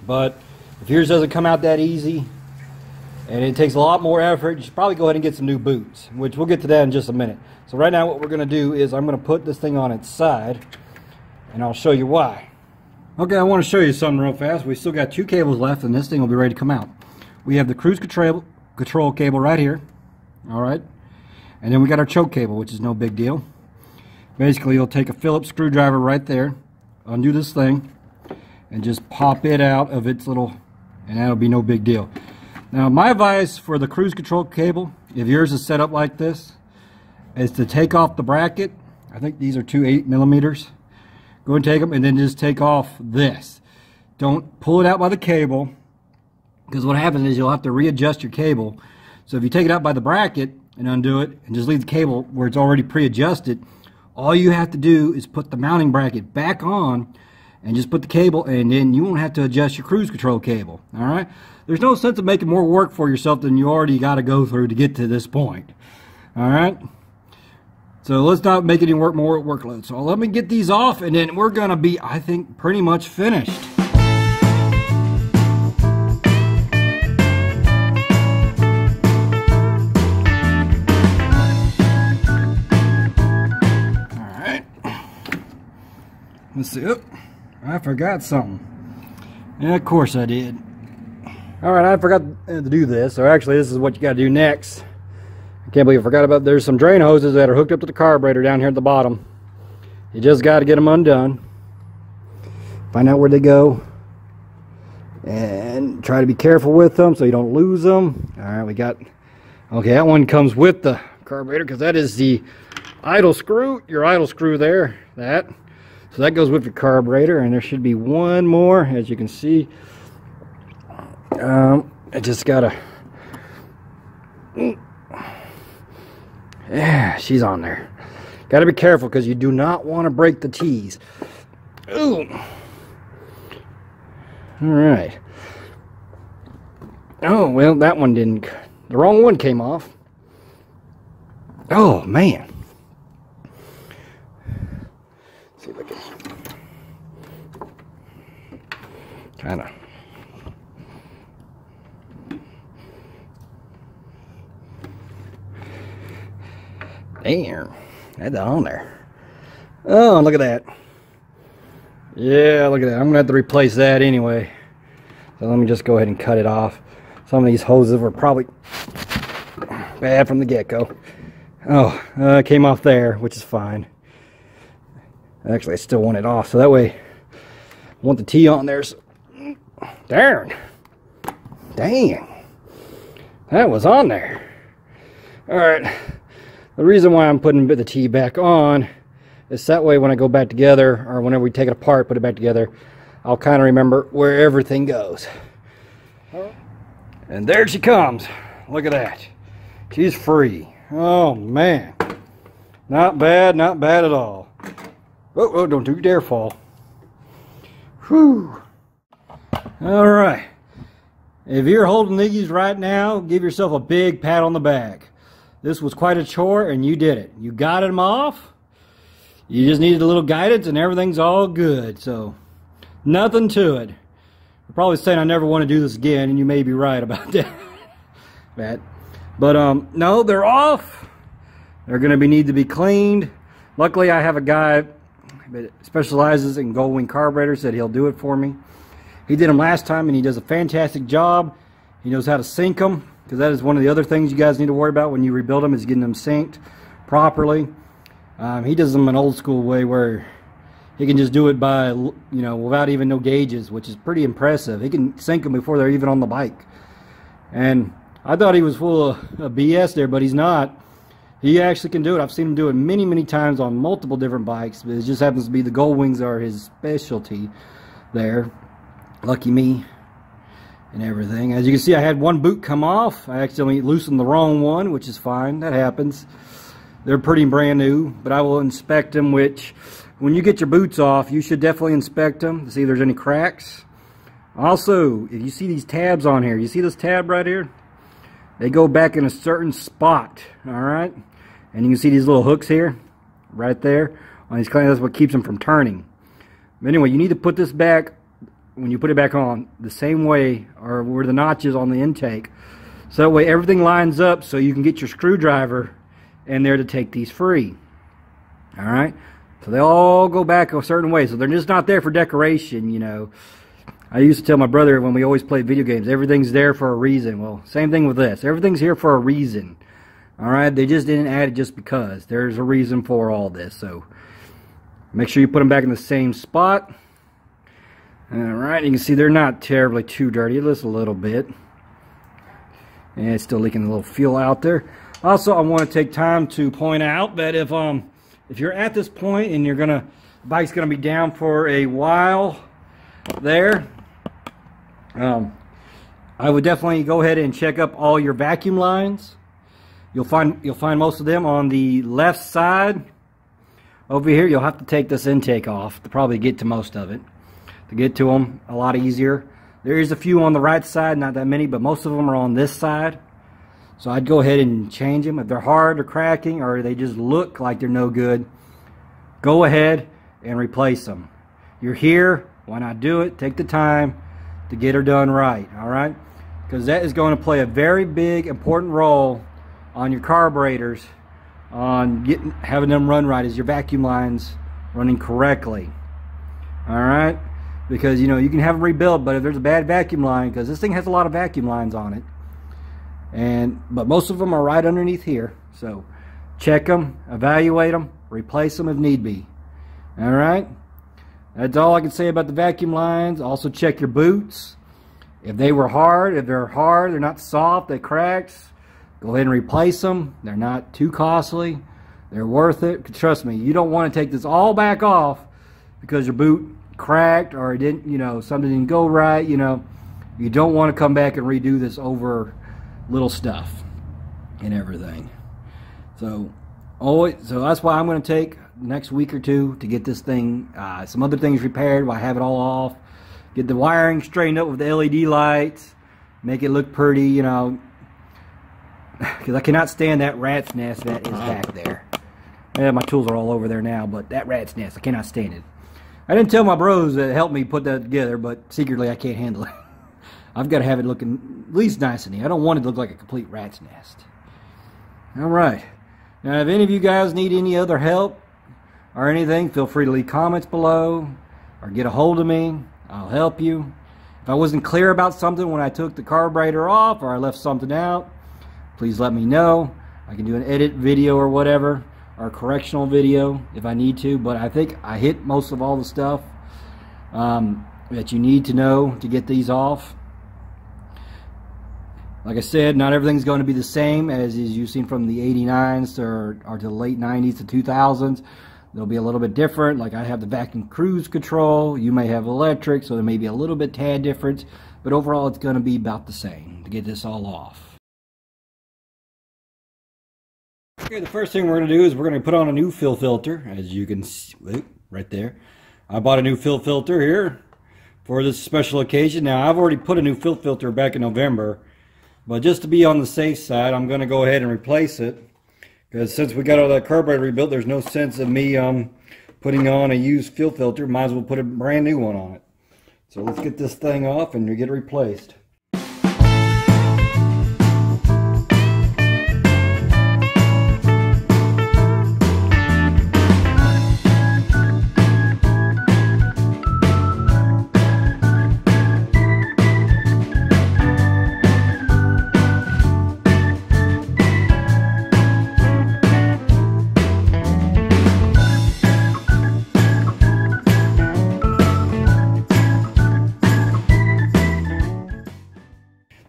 But if yours doesn't come out that easy and it takes a lot more effort, you should probably go ahead and get some new boots, which we'll get to that in just a minute. So right now what we're going to do is I'm going to put this thing on its side and I'll show you why. Okay, I want to show you something real fast. We still got 2 cables left and this thing will be ready to come out. We have the cruise control cable right here. Alright. And then we got our choke cable, which is no big deal. Basically, you'll take a Phillips screwdriver right there, undo this thing, and just pop it out of its little, and that'll be no big deal. Now, my advice for the cruise control cable, if yours is set up like this, is to take off the bracket. I think these are 2 8mm. Go and take them, and then just take off this. Don't pull it out by the cable, because what happens is you'll have to readjust your cable. So if you take it out by the bracket and undo it and just leave the cable where it's already pre-adjusted, all you have to do is put the mounting bracket back on and just put the cable, and then you won't have to adjust your cruise control cable. Alright? There's no sense of making more work for yourself than you already got to go through to get to this point. All right. So let's not make any more workload. So let me get these off, and then we're gonna be, I think, pretty much finished. All right. Let's see. Oh, I forgot something. And of course I did. All right, I forgot to do this. So actually, this is what you got to do next. I can't believe I forgot about. There's some drain hoses that are hooked up to the carburetor down here at the bottom. You just got to get them undone. Find out where they go, and try to be careful with them so you don't lose them. All right, we got. Okay, that one comes with the carburetor because that is the idle screw. Your idle screw there. That. So that goes with the carburetor, and there should be one more, as you can see. I just gotta. Yeah, she's on there. Got to be careful because you do not want to break the T's. Ooh. All right. Oh, well, that one didn't. The wrong one came off. Oh, man. Let's see if I can kind of. Damn, that's on there. Oh, look at that. Yeah, look at that. I'm gonna have to replace that anyway. So let me just go ahead and cut it off. Some of these hoses were probably bad from the get-go. Oh, it came off there, which is fine. Actually, I still want it off, so that way I want the T on there. So, darn. Dang. That was on there. All right. The reason why I'm putting the T back on is that way when I go back together, or whenever we take it apart, put it back together, I'll kind of remember where everything goes. And there she comes. Look at that. She's free. Oh, man. Not bad, not bad at all. Oh, oh, don't you dare fall. Whew. All right. If you're holding these right now, give yourself a big pat on the back. This was quite a chore, and you did it. You got them off. You just needed a little guidance, and everything's all good. So, nothing to it. You're probably saying I never want to do this again, and you may be right about that. But no, they're off. They're going to need to be cleaned. Luckily, I have a guy that specializes in Goldwing carburetors that he'll do it for me. He did them last time, and he does a fantastic job. He knows how to sync them, because that is one of the other things you guys need to worry about when you rebuild them, is getting them synced properly. He does them an old school way where he can just do it by, you know, without even no gauges, which is pretty impressive. He can sync them before they're even on the bike. And I thought he was full of BS there, but he's not. He actually can do it. I've seen him do it many, many times on multiple different bikes. But it just happens to be the Goldwings are his specialty there. Lucky me. And everything. As you can see, I had one boot come off. I accidentally loosened the wrong one, which is fine. That happens. They're pretty brand new, but I will inspect them, which when you get your boots off, you should definitely inspect them to see if there's any cracks. Also, if you see these tabs on here, you see this tab right here? They go back in a certain spot, all right? And you can see these little hooks here, right there. On these clamps, that's what keeps them from turning. But anyway, you need to put this back, when you put it back on, the same way, or where the notch is on the intake. So that way everything lines up so you can get your screwdriver in there to take these free. Alright? So they all go back a certain way. So they're just not there for decoration, you know. I used to tell my brother when we always played video games, everything's there for a reason. Well, same thing with this. Everything's here for a reason. Alright? They just didn't add it just because. There's a reason for all this. So make sure you put them back in the same spot. Alright, you can see they're not terribly too dirty, just a little bit. And it's still leaking a little fuel out there. Also, I want to take time to point out that if you're at this point and the bike's gonna be down for a while there, I would definitely go ahead and check up all your vacuum lines. You'll find most of them on the left side. Over here, you'll have to take this intake off to probably get to most of it. To get to them a lot easier. There is a few on the right side, not that many, but most of them are on this side. So I'd go ahead and change them. If they're hard or cracking or they just look like they're no good, go ahead and replace them. You're here, why not do it? Take the time to get her done right, all right? Because that is going to play a very big, important role on your carburetors, on having them run right, is your vacuum lines running correctly, all right? Because, you know, you can have them rebuilt, but if there's a bad vacuum line, because this thing has a lot of vacuum lines on it, but most of them are right underneath here. So check them, evaluate them, replace them if need be. All right, that's all I can say about the vacuum lines. Also check your boots. If they were hard, if they're hard, they're not soft, they cracked, go ahead and replace them. They're not too costly. They're worth it. Trust me, you don't want to take this all back off because your boot cracked or it didn't, you know, something didn't go right. You know, you don't want to come back and redo this over little stuff and everything. So that's why I'm going to take the next week or two to get this thing, some other things repaired while I have it all off, get the wiring straightened up with the LED lights, make it look pretty, you know, because I cannot stand that rat's nest that is back there. Yeah, my tools are all over there now, but that rat's nest, I cannot stand it. I didn't tell my bros that helped me put that together, but secretly I can't handle it. I've got to have it looking at least nice and neat. I don't want it to look like a complete rat's nest. All right. Now, if any of you guys need any other help or anything, feel free to leave comments below or get a hold of me. I'll help you. If I wasn't clear about something when I took the carburetor off or I left something out, please let me know. I can do an edit video or whatever, or a correctional video if I need to, but I think I hit most of all the stuff that you need to know to get these off. Like I said, not everything's going to be the same as you've seen from the 89s or to the late 90s to 2000s. They'll be a little bit different. Like I have the vacuum cruise control. You may have electric, so there may be a little bit tad difference. But overall, it's going to be about the same to get this all off. Okay, the first thing we're going to do is we're going to put on a new fill filter. As you can see, right there. I bought a new fill filter here for this special occasion. Now, I've already put a new fill filter back in November. But just to be on the safe side, I'm going to go ahead and replace it. Because since we got all that carburetor rebuilt, there's no sense of me putting on a used fill filter. Might as well put a brand new one on it. So let's get this thing off and get it replaced.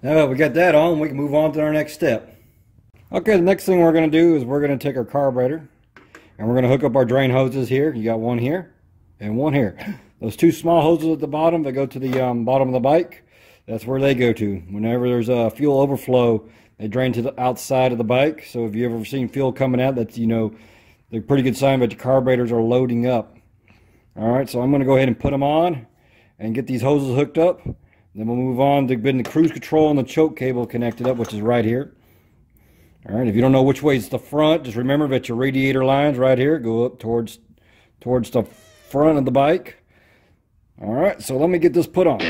Now that we got that on, we can move on to our next step. Okay, the next thing we're going to do is we're going to take our carburetor and we're going to hook up our drain hoses here. You got one here and one here. Those two small hoses at the bottom that go to the bottom of the bike, that's where they go to. Whenever there's a fuel overflow, they drain to the outside of the bike. So if you've ever seen fuel coming out, that's, you know, they're a pretty good sign that your carburetors are loading up. All right, so I'm going to go ahead and put them on and get these hoses hooked up. Then we'll move on to getting the cruise control and the choke cable connected up, which is right here. All right, if you don't know which way is the front, just remember that your radiator lines right here go up towards the front of the bike. All right, so let me get this put on.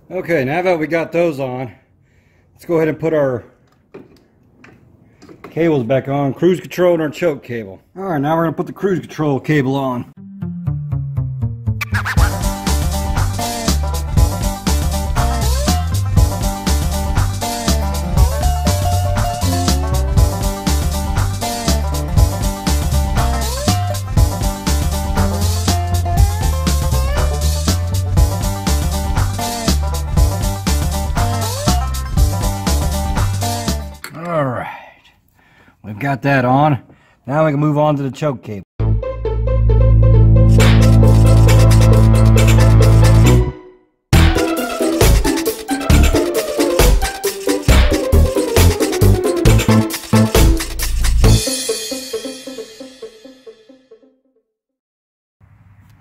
Okay, now that we got those on, let's go ahead and put our cables back on. Cruise control and our choke cable. Alright, now we're going to put the cruise control cable on. got that on. Now we can move on to the choke cable.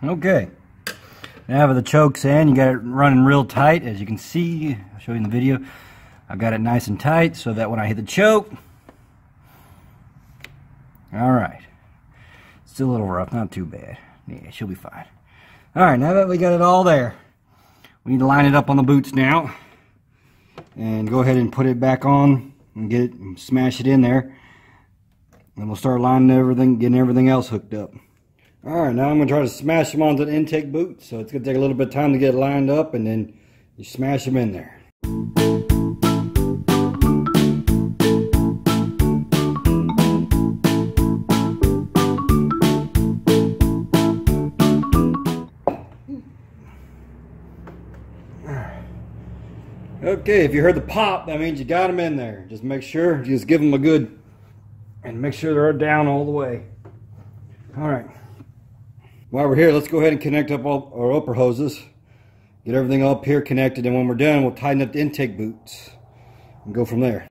Okay, now with the chokes in, you got it running real tight. As you can see, I'll show you in the video, I've got it nice and tight so that when I hit the choke, alright, still a little rough, not too bad. Yeah, she'll be fine. Alright, now that we got it all there, we need to line it up on the boots now and go ahead and put it back on and get it and smash it in there, and we'll start lining everything, getting everything else hooked up. Alright, now I'm going to try to smash them onto the intake boot, so it's going to take a little bit of time to get lined up, and then you smash them in there. Okay, if you heard the pop, that means you got them in there. Just make sure, just give them a good, and make sure they're down all the way. Alright. While we're here, let's go ahead and connect up all our upper hoses. Get everything up here connected, and when we're done, we'll tighten up the intake boots and go from there.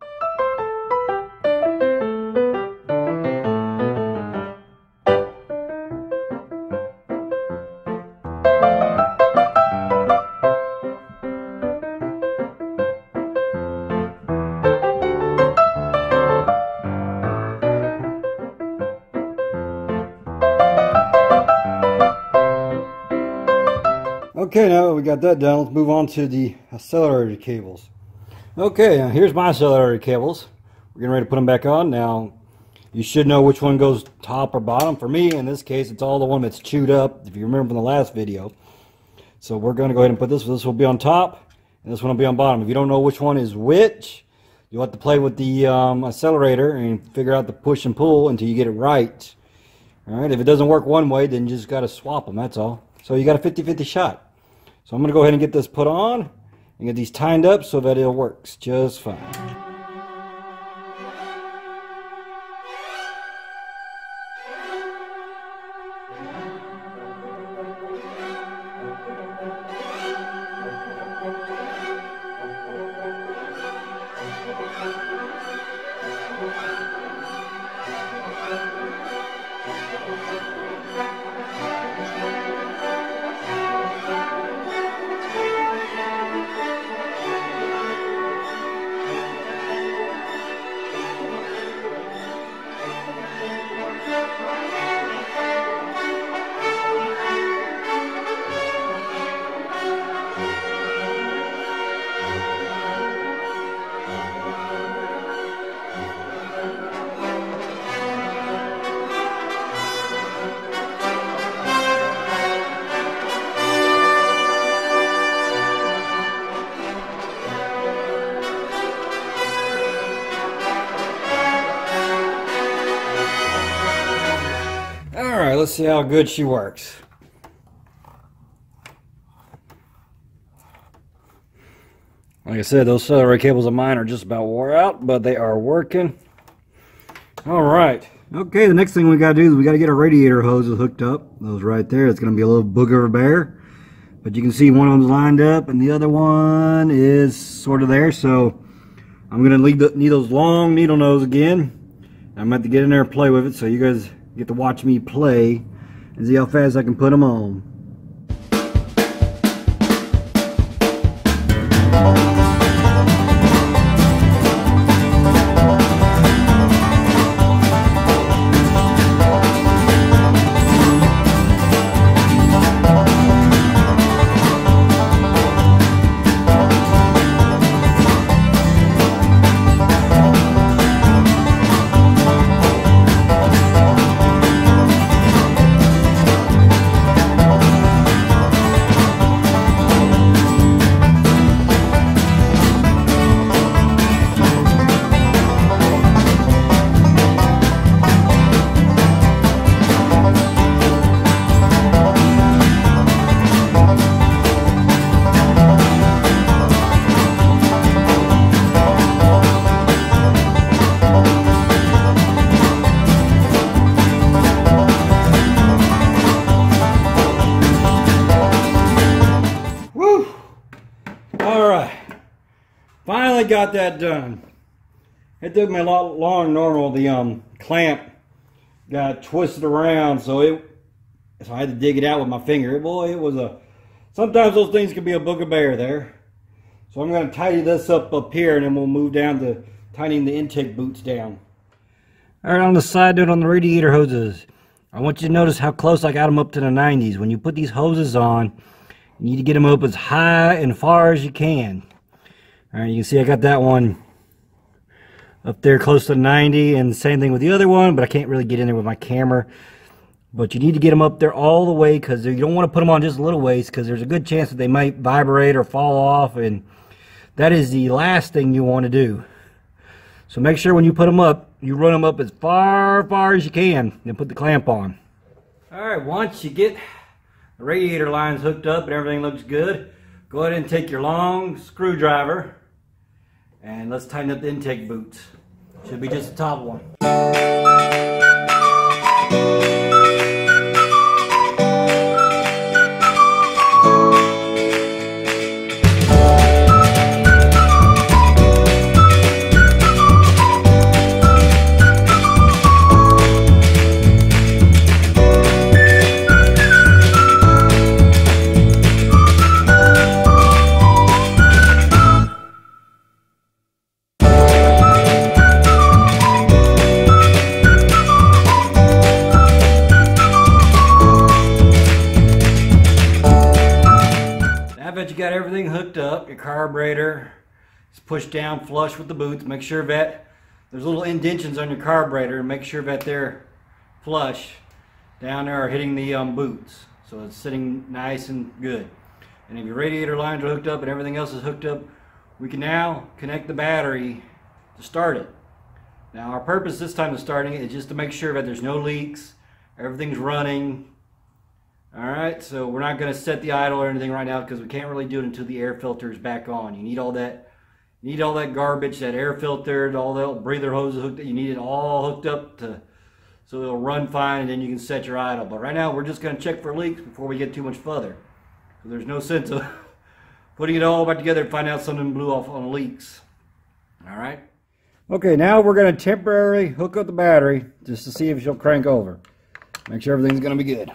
Okay, now that we got that done, let's move on to the accelerator cables. Okay, now here's my accelerator cables. We're getting ready to put them back on. Now, you should know which one goes top or bottom. For me, in this case, it's all the one that's chewed up, if you remember from the last video. So we're going to go ahead and put this will be on top, and this one will be on bottom. If you don't know which one is which, you'll have to play with the accelerator and figure out the push and pull until you get it right. Alright, if it doesn't work one way, then you just got to swap them, that's all. So you got a 50-50 shot. So I'm going to go ahead and get this put on and get these tightened up so that it works just fine. Alright, let's see how good she works. Like I said, those accelerator cables of mine are just about wore out, but they are working. Alright. Okay, the next thing we got to do is we got to get our radiator hoses hooked up. Those right there. It's going to be a little booger of a bear. But you can see one of them's lined up and the other one is sort of there. So I'm going to need those long needle nose again. I'm going to have to get in there and play with it so you guys get to watch me play and see how fast I can put them on. finally got that done. It took me a lot longer than normal. The clamp got twisted around, so I had to dig it out with my finger. Boy, it was a... Sometimes those things can be a booger-bear there. So I'm going to tidy this up here, and then we'll move down to tightening the intake boots down. Alright, on the side note on the radiator hoses, I want you to notice how close I got them up to the 90s. When you put these hoses on, you need to get them up as high and far as you can. Alright, you can see I got that one up there close to 90, and the same thing with the other one, but I can't really get in there with my camera. But you need to get them up there all the way, because you don't want to put them on just a little ways, because there's a good chance that they might vibrate or fall off, and that is the last thing you want to do. So make sure when you put them up, you run them up as far as you can, and put the clamp on. Alright, once you get the radiator lines hooked up and everything looks good, go ahead and take your long screwdriver and let's tighten up the intake boots. Should be just the top one. You got everything hooked up, your carburetor is pushed down flush with the boots. Make sure that there's little indentions on your carburetor, and make sure that they're flush down there or hitting the boots, so it's sitting nice and good. And if your radiator lines are hooked up and everything else is hooked up, we can now connect the battery to start it. Now our purpose this time of starting it is just to make sure that there's no leaks, everything's running. Alright, so we're not going to set the idle or anything right now, because we can't really do it until the air filter is back on. You need all that garbage, that air filter, all the breather hoses hooked up. You need it all hooked up so it'll run fine, and then you can set your idle. But right now we're just going to check for leaks before we get too much further. So there's no sense of putting it all back together and find out something blew off on leaks. Alright. Okay, now we're going to temporarily hook up the battery just to see if she'll crank over. Make sure everything's going to be good.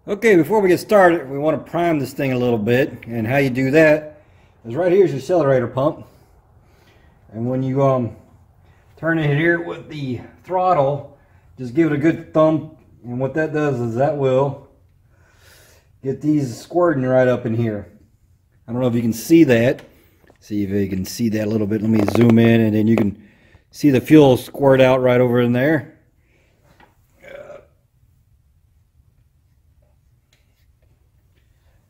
Okay, before we get started, we want to prime this thing a little bit, and how you do that is right here's your accelerator pump, and when you turn it here with the throttle, just give it a good thump, and what that does is that will get these squirting right up in here. I don't know if you can see that. See if you can see that a little bit. Let me zoom in, and then you can see the fuel squirt out right over in there.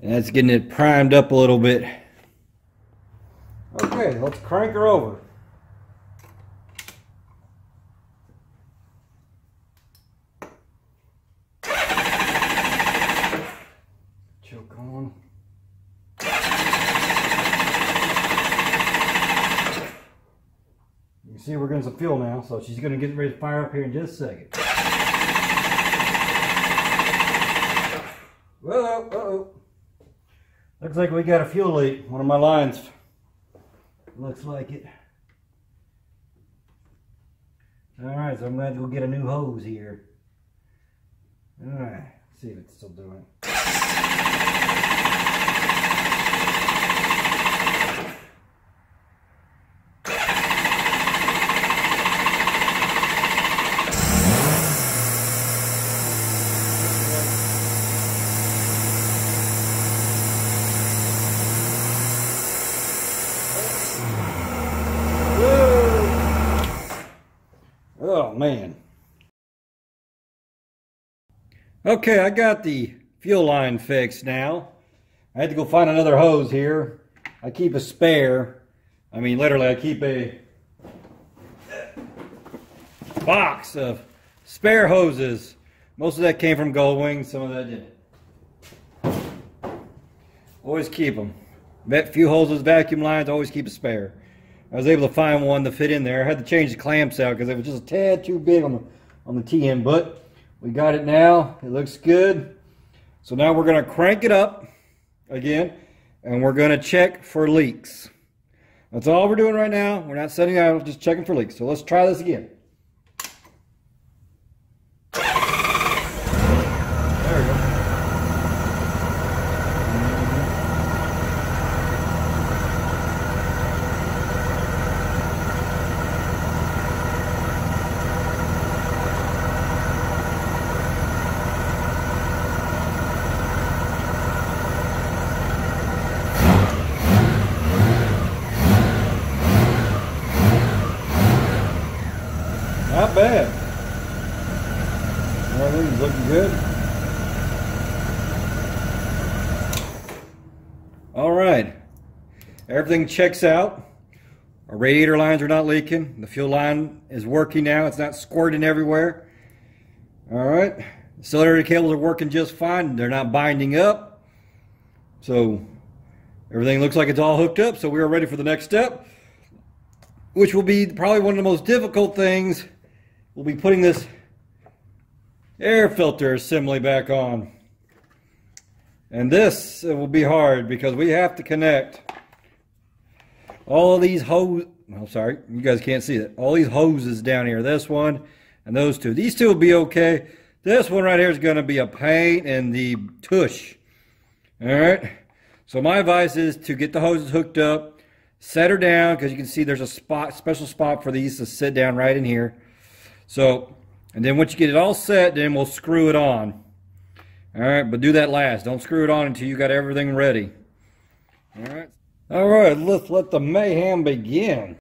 And that's getting it primed up a little bit. Okay, let's crank her over. Choke on. You can see we're getting some fuel now, so she's going to get ready to fire up here in just a second. Whoa, uh-oh. Looks like we got a fuel leak. One of my lines looks like it. Alright, so I'm going to go get a new hose here. Alright, see if it's still doing it. Oh man. Okay, I got the fuel line fixed now. I had to go find another hose here. I keep a spare. I mean, literally, I keep a box of spare hoses. Most of that came from Goldwing, some of that didn't. Always keep them. Vet fuel hoses, vacuum lines, always keep a spare. I was able to find one to fit in there. I had to change the clamps out because it was just a tad too big on the T-end, but we got it now. It looks good. So now we're going to crank it up again, and we're going to check for leaks. That's all we're doing right now. We're not setting out, just checking for leaks. So let's try this again. There we go. Not bad. Everything's looking good. All right. Everything checks out. Our radiator lines are not leaking. The fuel line is working now. It's not squirting everywhere. All right. The cylinder cables are working just fine. They're not binding up. So everything looks like it's all hooked up. So we are ready for the next step, which will be probably one of the most difficult things. We'll be putting this air filter assembly back on. And this will be hard because we have to connect all of these hoses. I'm sorry, you guys can't see it. All these hoses down here. This one and those two. These two will be okay. This one right here is going to be a pain in the tush. Alright. So my advice is to get the hoses hooked up. Set her down because you can see there's a spot, special spot for these to sit down right in here. So, and then once you get it all set, then we'll screw it on. Alright, but do that last. Don't screw it on until you got everything ready. Alright. Alright, let's let the mayhem begin.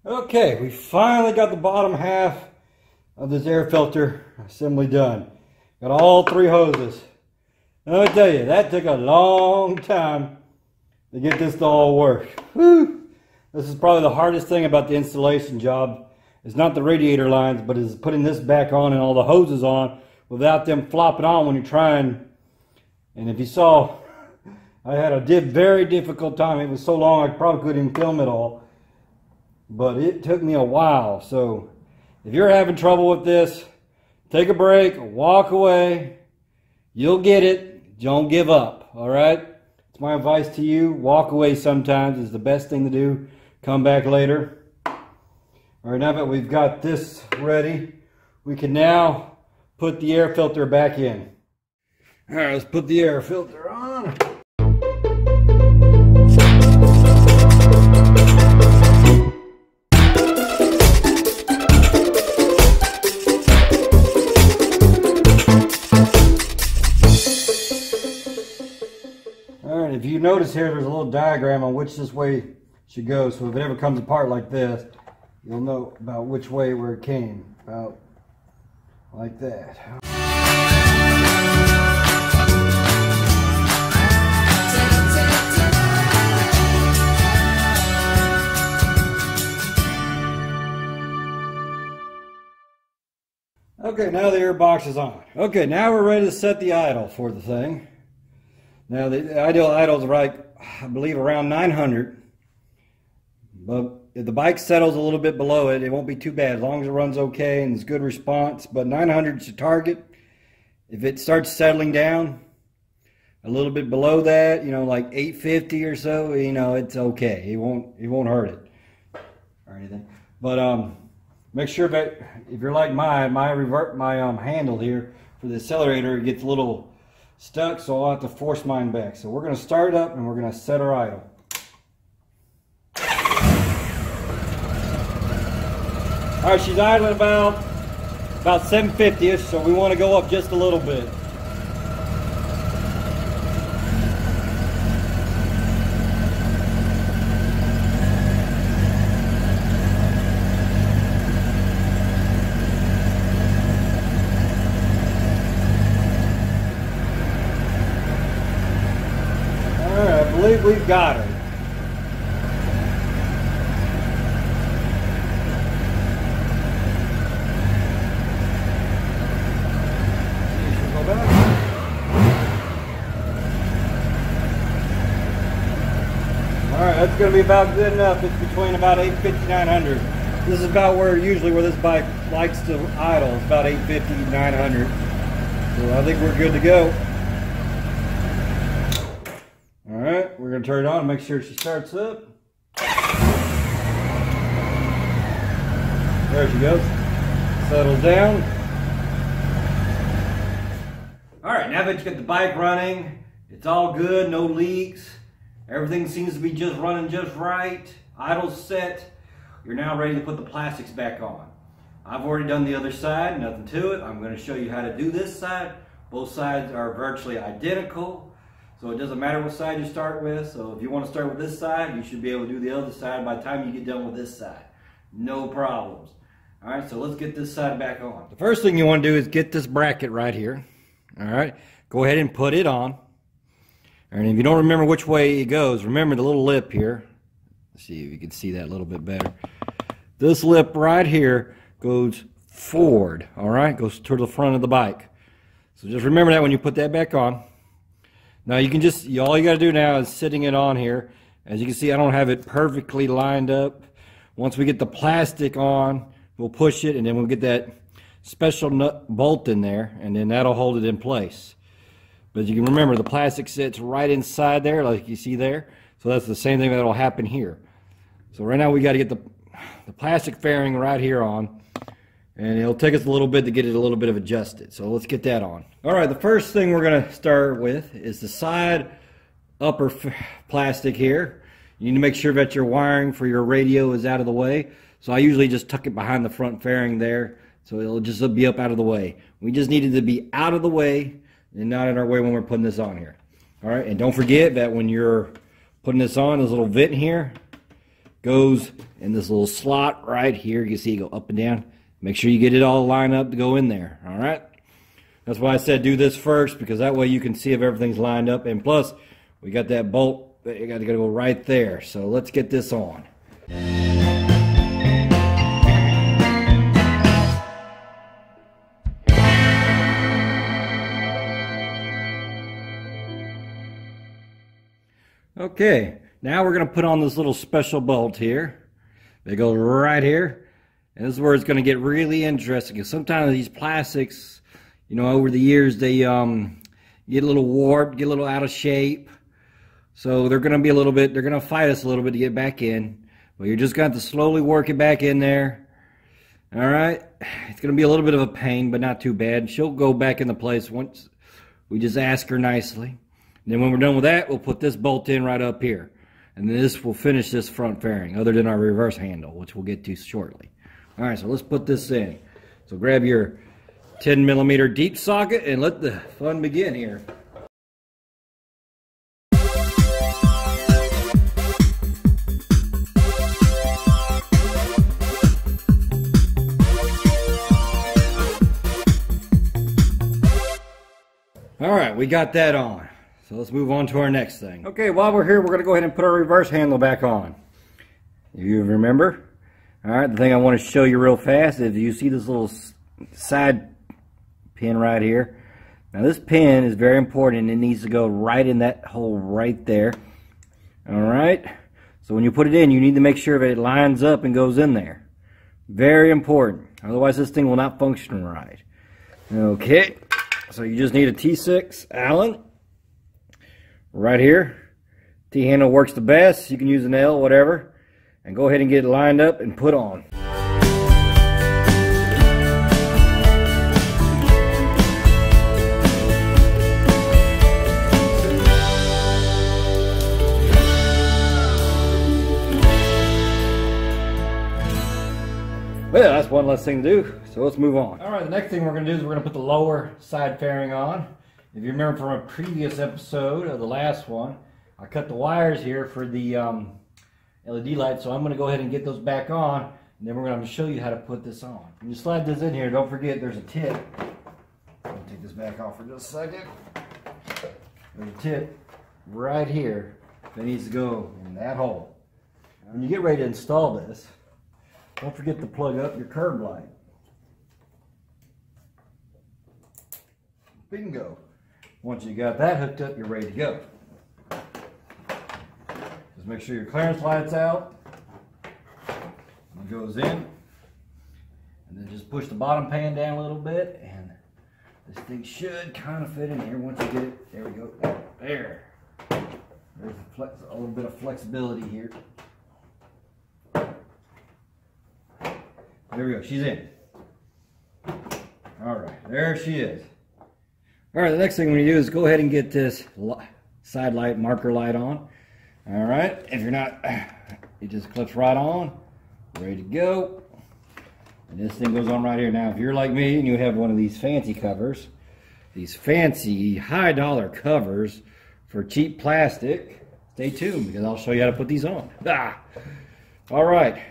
Okay, we finally got the bottom half of this air filter assembly done. Got all three hoses. Now, I tell you, that took a long time to get this to all work. Whew. This is probably the hardest thing about the installation job. It's not the radiator lines, but it's putting this back on and all the hoses on without them flopping on when you're trying. And if you saw, I had a very difficult time. It was so long I probably couldn't even film it all. But it took me a while. So if you're having trouble with this, take a break, walk away. You'll get it. Don't give up. All right? It's my advice to you. Walk away sometimes is the best thing to do. Come back later. All right, now that we've got this ready, we can now put the air filter back in. All right, let's put the air filter on. Alright, if you notice here, there's a little diagram on which this way should go. So if it ever comes apart like this, you'll know about which way where it came. About like that. Okay, now the air box is on. Okay, now we're ready to set the idle for the thing. Now the ideal idle is right, I believe, around 900. But if the bike settles a little bit below it, it won't be too bad as long as it runs okay and it's good response. But 900 is your target. If it starts settling down a little bit below that, you know, like 850 or so, you know, it's okay. It won't hurt it or anything. But make sure that if you're like my handle here for the accelerator, it gets a little stuck, so I'll have to force mine back. So we're going to start it up and we're going to set our idle. All right, she's idling about 750-ish, so we want to go up just a little bit. I believe we've got her. Alright, that's going to be about good enough. It's between about 850 900. This is about where this bike likes to idle. It's about 850 900. So I think we're good to go. Alright, we're going to turn it on and make sure she starts up. There she goes. Settles down. Alright, now that you got the bike running, it's all good, no leaks. Everything seems to be just running just right. Idle's set. You're now ready to put the plastics back on. I've already done the other side, nothing to it. I'm going to show you how to do this side. Both sides are virtually identical. So it doesn't matter what side you start with. So if you want to start with this side, you should be able to do the other side by the time you get done with this side. No problems. All right, so let's get this side back on. The first thing you want to do is get this bracket right here. All right, go ahead and put it on. And if you don't remember which way it goes, remember the little lip here. Let's see if you can see that a little bit better. This lip right here goes forward, all right? Goes to the front of the bike. So just remember that when you put that back on. Now you can just, all you got to do now is sitting it on here. As you can see, I don't have it perfectly lined up. Once we get the plastic on, we'll push it and then we'll get that special nut bolt in there and then that'll hold it in place. But you can remember the plastic sits right inside there like you see there. So that's the same thing that'll happen here. So right now we got to get the plastic fairing right here on. And it'll take us a little bit to get it a little bit of adjusted. So let's get that on. Alright, the first thing we're going to start with is the side upper plastic here. You need to make sure that your wiring for your radio is out of the way. So I usually just tuck it behind the front fairing there. So it'll just be up out of the way. We just need it to be out of the way and not in our way when we're putting this on here. Alright, and don't forget that when you're putting this on, this little vent here goes in this little slot right here. You can see it go up and down. Make sure you get it all lined up to go in there. Alright? That's why I said do this first, because that way you can see if everything's lined up. And plus, we got that bolt that you got to go right there. So let's get this on. Okay, now we're going to put on this little special bolt here. They go right here. And this is where it's going to get really interesting. Because sometimes these plastics, you know, over the years, they get a little warped, get a little out of shape. So they're going to be a little bit, they're going to fight us a little bit to get back in. But you're just going to have to slowly work it back in there. All right. It's going to be a little bit of a pain, but not too bad. She'll go back into place once we just ask her nicely. And then when we're done with that, we'll put this bolt in right up here. And this will finish this front fairing, other than our reverse handle, which we'll get to shortly. All right, so let's put this in. So grab your 10mm deep socket and let the fun begin here. All right, we got that on. So let's move on to our next thing. Okay, while we're here, we're going to go ahead and put our reverse handle back on. You remember? All right, the thing I want to show you real fast is you see this little side pin right here. Now this pin is very important, and it needs to go right in that hole right there. All right? So when you put it in, you need to make sure that it lines up and goes in there. Very important. Otherwise, this thing will not function right. Okay, so you just need a T6 Allen. Right here. T-handle works the best. You can use an L, whatever. And go ahead and get it lined up and put on. Well, that's one less thing to do, so let's move on. All right, the next thing we're going to do is we're going to put the lower side fairing on. If you remember from a previous episode of the last one, I cut the wires here for the LED lights, so I'm going to go ahead and get those back on, and then we're going to show you how to put this on. When you slide this in here, don't forget there's a tip. I'll take this back off for just a second. There's a tip right here that needs to go in that hole. When you get ready to install this, don't forget to plug up your curb light. Bingo. Once you got that hooked up, you're ready to go. Just make sure your clearance light's out. It goes in. And then just push the bottom pan down a little bit, and this thing should kind of fit in here once you get it. There we go. There. There's a little bit of flexibility here. There we go. She's in. All right. There she is. All right, the next thing we do is go ahead and get this side light marker light on. All right, if you're not, it just clips right on, ready to go. And this thing goes on right here. Now, if you're like me and you have one of these fancy covers, these fancy high dollar covers for cheap plastic, stay tuned because I'll show you how to put these on. All right,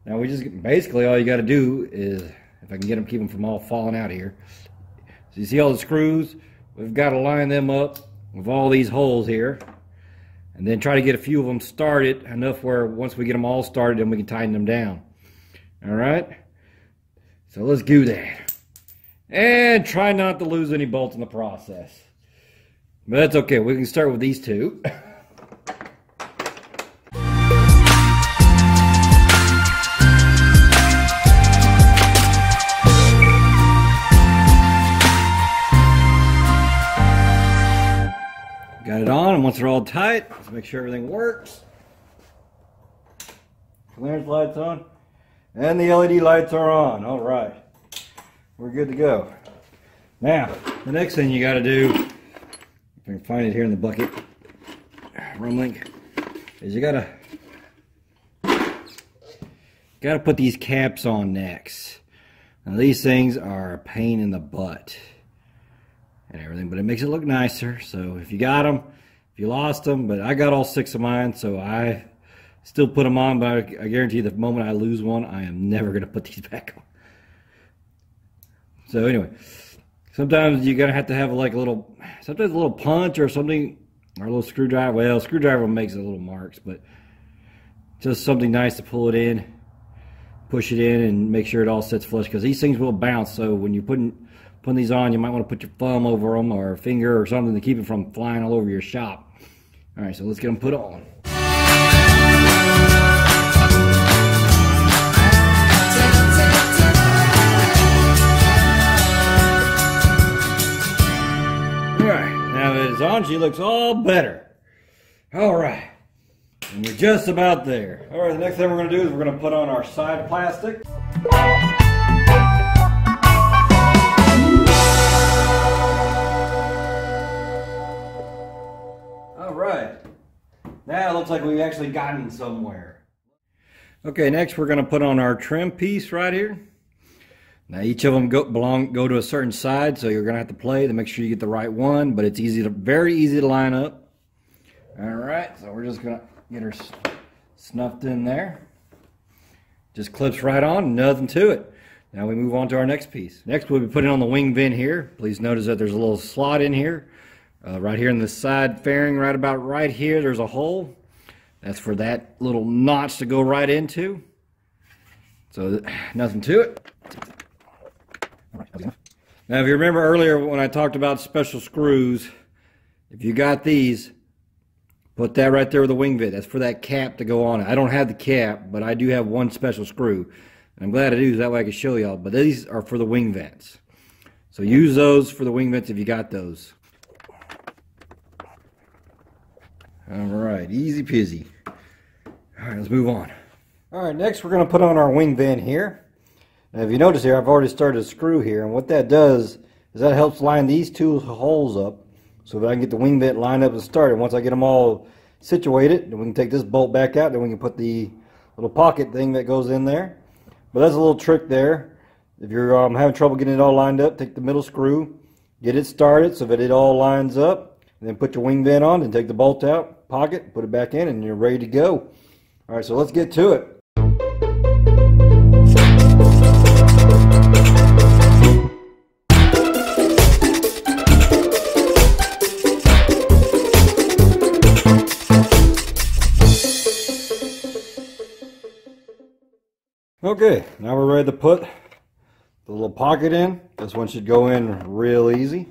now we just, basically all you got to do is, if I can get them, keep them from all falling out of here. So you see all the screws? We've got to line them up with all these holes here. And then try to get a few of them started enough where once we get them all started, then we can tighten them down. All right? So let's do that. And try not to lose any bolts in the process. But that's okay. We can start with these two. Got it on, and once they're all tight, let's make sure everything works. Clearance lights on, and the LED lights are on. All right, we're good to go. Now, the next thing you got to do, if I can find it here in the bucket, rumbling, is you gotta put these caps on next. Now these things are a pain in the butt and everything, but it makes it look nicer. So if you got them, if you lost them, but I got all 6 of mine, so I still put them on, but I guarantee you the moment I lose one, I am never going to put these back on. So anyway, sometimes you're going to have like a little, sometimes a little punch or something, or a little screwdriver. Well, screwdriver makes a little marks, but just something nice to pull it in, push it in, and make sure it all sits flush, because these things will bounce. So when you're putting these on, you might want to put your thumb over them or a finger or something to keep it from flying all over your shop. All right, so let's get them put on. All right, now that it's on, she looks all better. All right, and we're just about there. All right, the next thing we're gonna do is we're gonna put on our side plastic. All right, now it looks like we've actually gotten somewhere. Okay, next we're gonna put on our trim piece right here. Now each of them go to a certain side, so you're gonna have to play to make sure you get the right one, but it's very easy to line up. All right, so we're just gonna get her snuffed in there. Just clips right on, nothing to it. Now we move on to our next piece. Next we'll be putting on the wing vent here. Please notice that there's a little slot in here. Right here in the side fairing, right about right here, there's a hole. That's for that little notch to go right into. So nothing to it. Now if you remember earlier when I talked about special screws, if you got these, put that right there with the wing vent. That's for that cap to go on it. I don't have the cap, but I do have one special screw. And I'm glad I do, so that way I can show y'all. But these are for the wing vents. So use those for the wing vents if you got those. Alright, easy peasy. Alright, let's move on. Alright, next we're going to put on our wing vent here. Now if you notice here, I've already started a screw here. And what that does is that helps line these two holes up so that I can get the wing vent lined up and started. Once I get them all situated, then we can take this bolt back out. Then we can put the little pocket thing that goes in there. But that's a little trick there. If you're having trouble getting it all lined up, take the middle screw, get it started so that it all lines up. And then put your wing vent on and take the bolt out, pocket, put it back in, and you're ready to go. All right, so let's get to it. Okay, now we're ready to put the little pocket in. This one should go in real easy.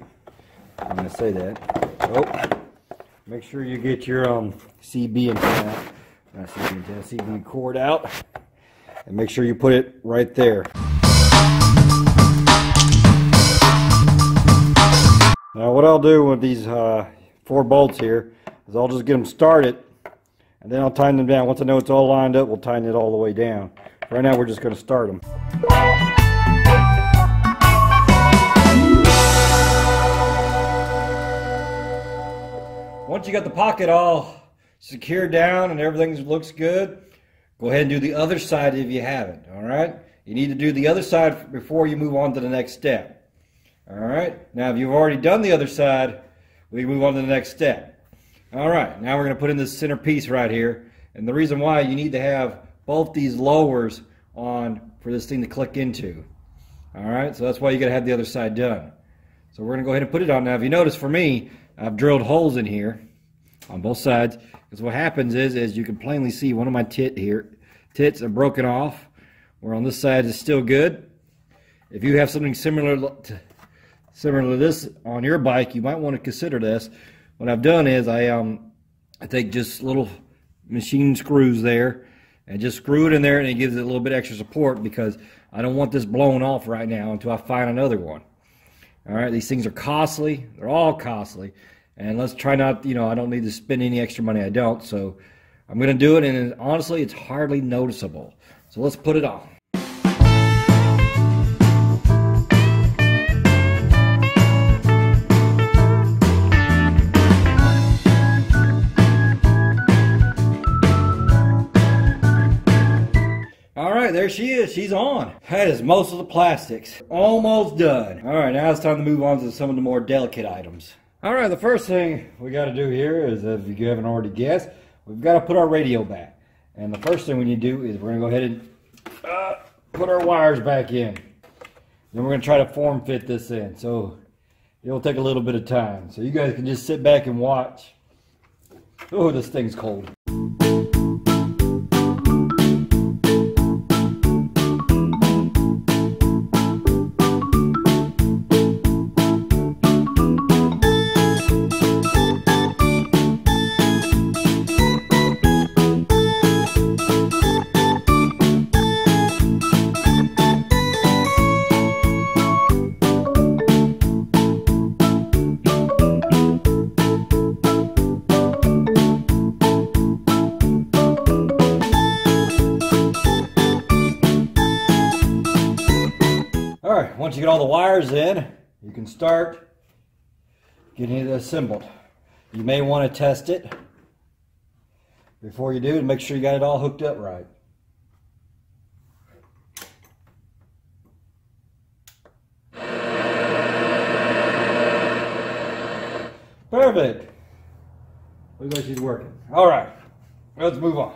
I'm going to say that. Oh, make sure you get your CB antenna, CB cord out, and make sure you put it right there. Now what I'll do with these 4 bolts here is I'll just get them started, and then I'll tighten them down. Once I know it's all lined up, we'll tighten it all the way down. Right now we're just going to start them. Once you got the pocket all secured down and everything looks good, go ahead and do the other side if you haven't, all right? You need to do the other side before you move on to the next step, all right? Now, if you've already done the other side, we can move on to the next step. All right, now we're going to put in this center piece right here, and the reason why you need to have both these lowers on for this thing to click into, all right? So that's why you got to have the other side done. So we're going to go ahead and put it on. Now, if you notice for me, I've drilled holes in here on both sides, because what happens is you can plainly see one of my tits are broken off, where on this side is still good. If you have something similar to this on your bike, you might want to consider this. What I've done is I take just little machine screws there and just screw it in there, and it gives it a little bit extra support, because I don't want this blown off right now until I find another one. All right, these things are costly. They're all costly. And let's try not, I don't need to spend any extra money. I don't. So I'm going to do it. And honestly, it's hardly noticeable. So let's put it on. There she is. She's on. That is most of the plastics. Almost done. All right, now it's time to move on to some of the more delicate items. All right, the first thing we got to do here is, if you haven't already guessed, we've got to put our radio back. And the first thing we need to do is we're going to go ahead and put our wires back in. Then we're going to try to form fit this in. So it'll take a little bit of time. So you guys can just sit back and watch. Oh, this thing's cold. once you get all the wires in, you can start getting it assembled. You may want to test it before you do to make sure you got it all hooked up right. Perfect. Looks like she's working. All right, let's move on.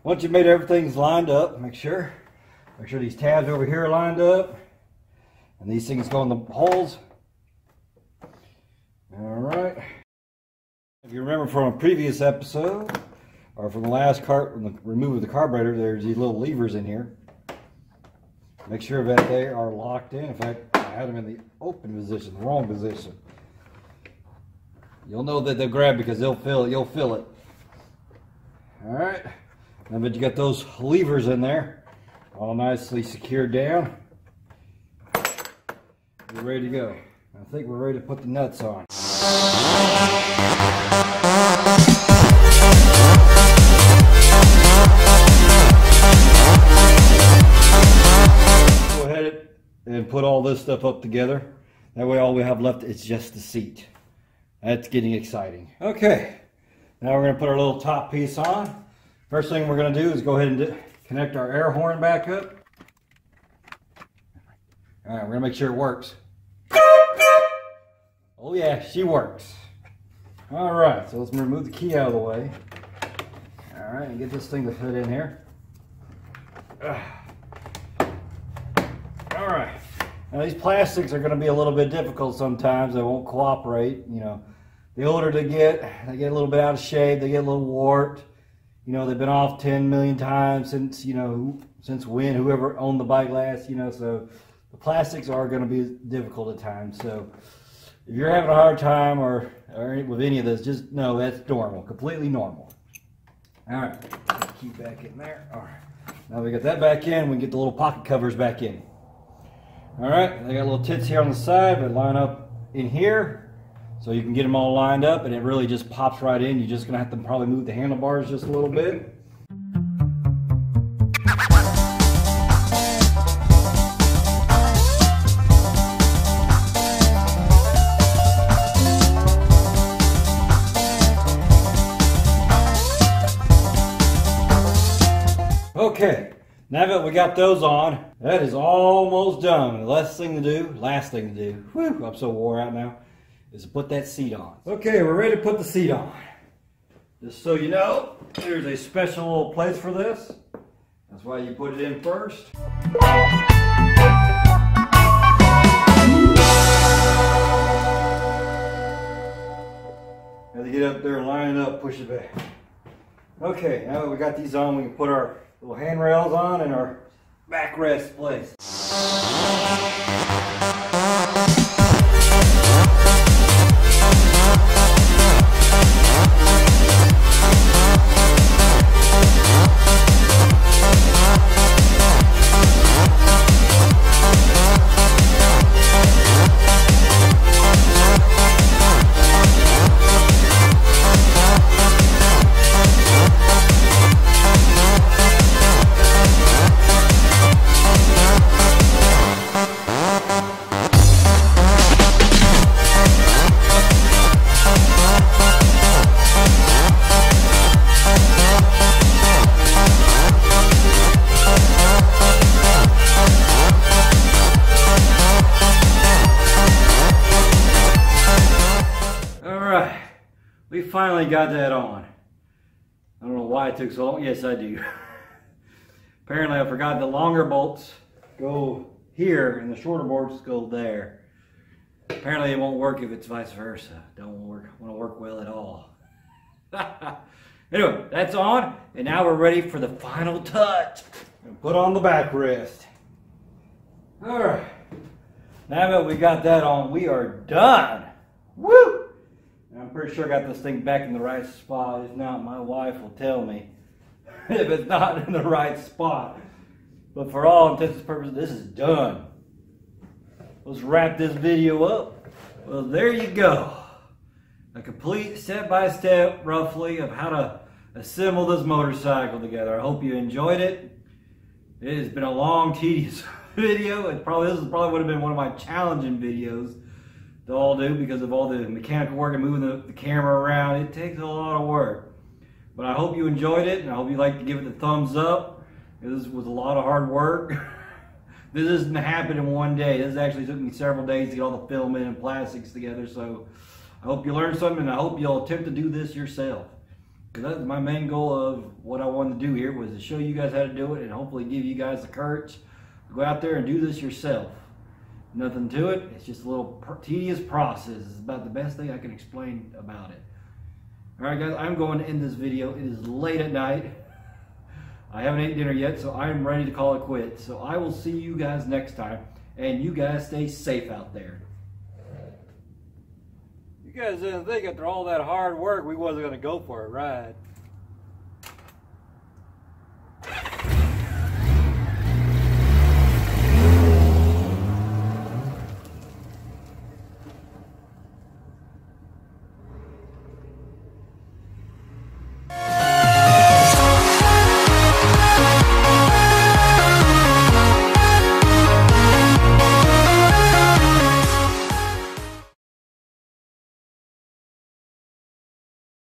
Once you've made everything's lined up, make sure these tabs over here are lined up and these things go in the holes. All right. If you remember from a previous episode or from the last remove of the carburetor, there's these little levers in here. Make sure that they are locked in. In fact, I had them in the open position, the wrong position. You'll know that they'll grab because you'll feel it. All right. Now that you got those levers in there, all nicely secured down, we're ready to go. I think we're ready to put the nuts on. Go ahead and put all this stuff up together. That way all we have left is just the seat. That's getting exciting. Okay, now we're going to put our little top piece on. First thing we're going to do is go ahead and connect our air horn back up. All right, we're going to make sure it works. Oh yeah, she works. All right, so let's remove the key out of the way. All right, and get this thing to fit in here. All right, now these plastics are going to be a little bit difficult sometimes. They won't cooperate. You know, the older they get a little bit out of shape. They get a little warped. You know, they've been off 10 million times since, you know, since when, whoever owned the bike last, you know, so the plastics are going to be difficult at times. So if you're having a hard time or with any of this, just know that's normal, completely normal. All right, put the key back in there. All right, now we got that back in, we can get the little pocket covers back in. All right, they got little tits here on the side that line up in here. So you can get them all lined up and it really just pops right in. You're just going to have to probably move the handlebars just a little bit. Okay, now that we got those on, that is almost done. The last thing to do, whew, I'm so wore out now, is to put that seat on. Okay, we're ready to put the seat on. Just so you know, there's a special little place for this. That's why you put it in first. Have to get up there and line it up, push it back. Okay, now that we got these on, we can put our little handrails on and our backrest place. We finally got that on. I don't know why it took so long. Yes, I do. Apparently I forgot the longer bolts go here and the shorter bolts go there. Apparently it won't work if it's vice versa. Don't want to work well at all. Anyway, that's on, and now we're ready for the final touch. Put on the backrest. All right. Now that we got that on, we are done. Woo! I'm pretty sure I got this thing back in the right spot. If not, my wife will tell me if it's not in the right spot. But for all intents and purposes, this is done. let's wrap this video up. Well, there you go. A complete step-by-step, roughly, of how to assemble this motorcycle together. I hope you enjoyed it. It has been a long, tedious video. This probably would have been one of my challenging videos to all do because of all the mechanical work and moving the camera around. It takes a lot of work. But I hope you enjoyed it, and I hope you like to give it the thumbs up. This was a lot of hard work. This doesn't happen in one day. This actually took me several days to get all the filament and plastics together. So I hope you learned something, and I hope you'll attempt to do this yourself. Because that's my main goal of what I wanted to do here, was to show you guys how to do it and hopefully give you guys the courage to go out there and do this yourself. Nothing to it. It's just a little tedious process. It's about the best thing I can explain about it. Alright guys, I'm going to end this video. It is late at night. I haven't eaten dinner yet, so I'm ready to call it quits. So I will see you guys next time, and you guys stay safe out there. You guys didn't think after all that hard work we wasn't going to go for a ride.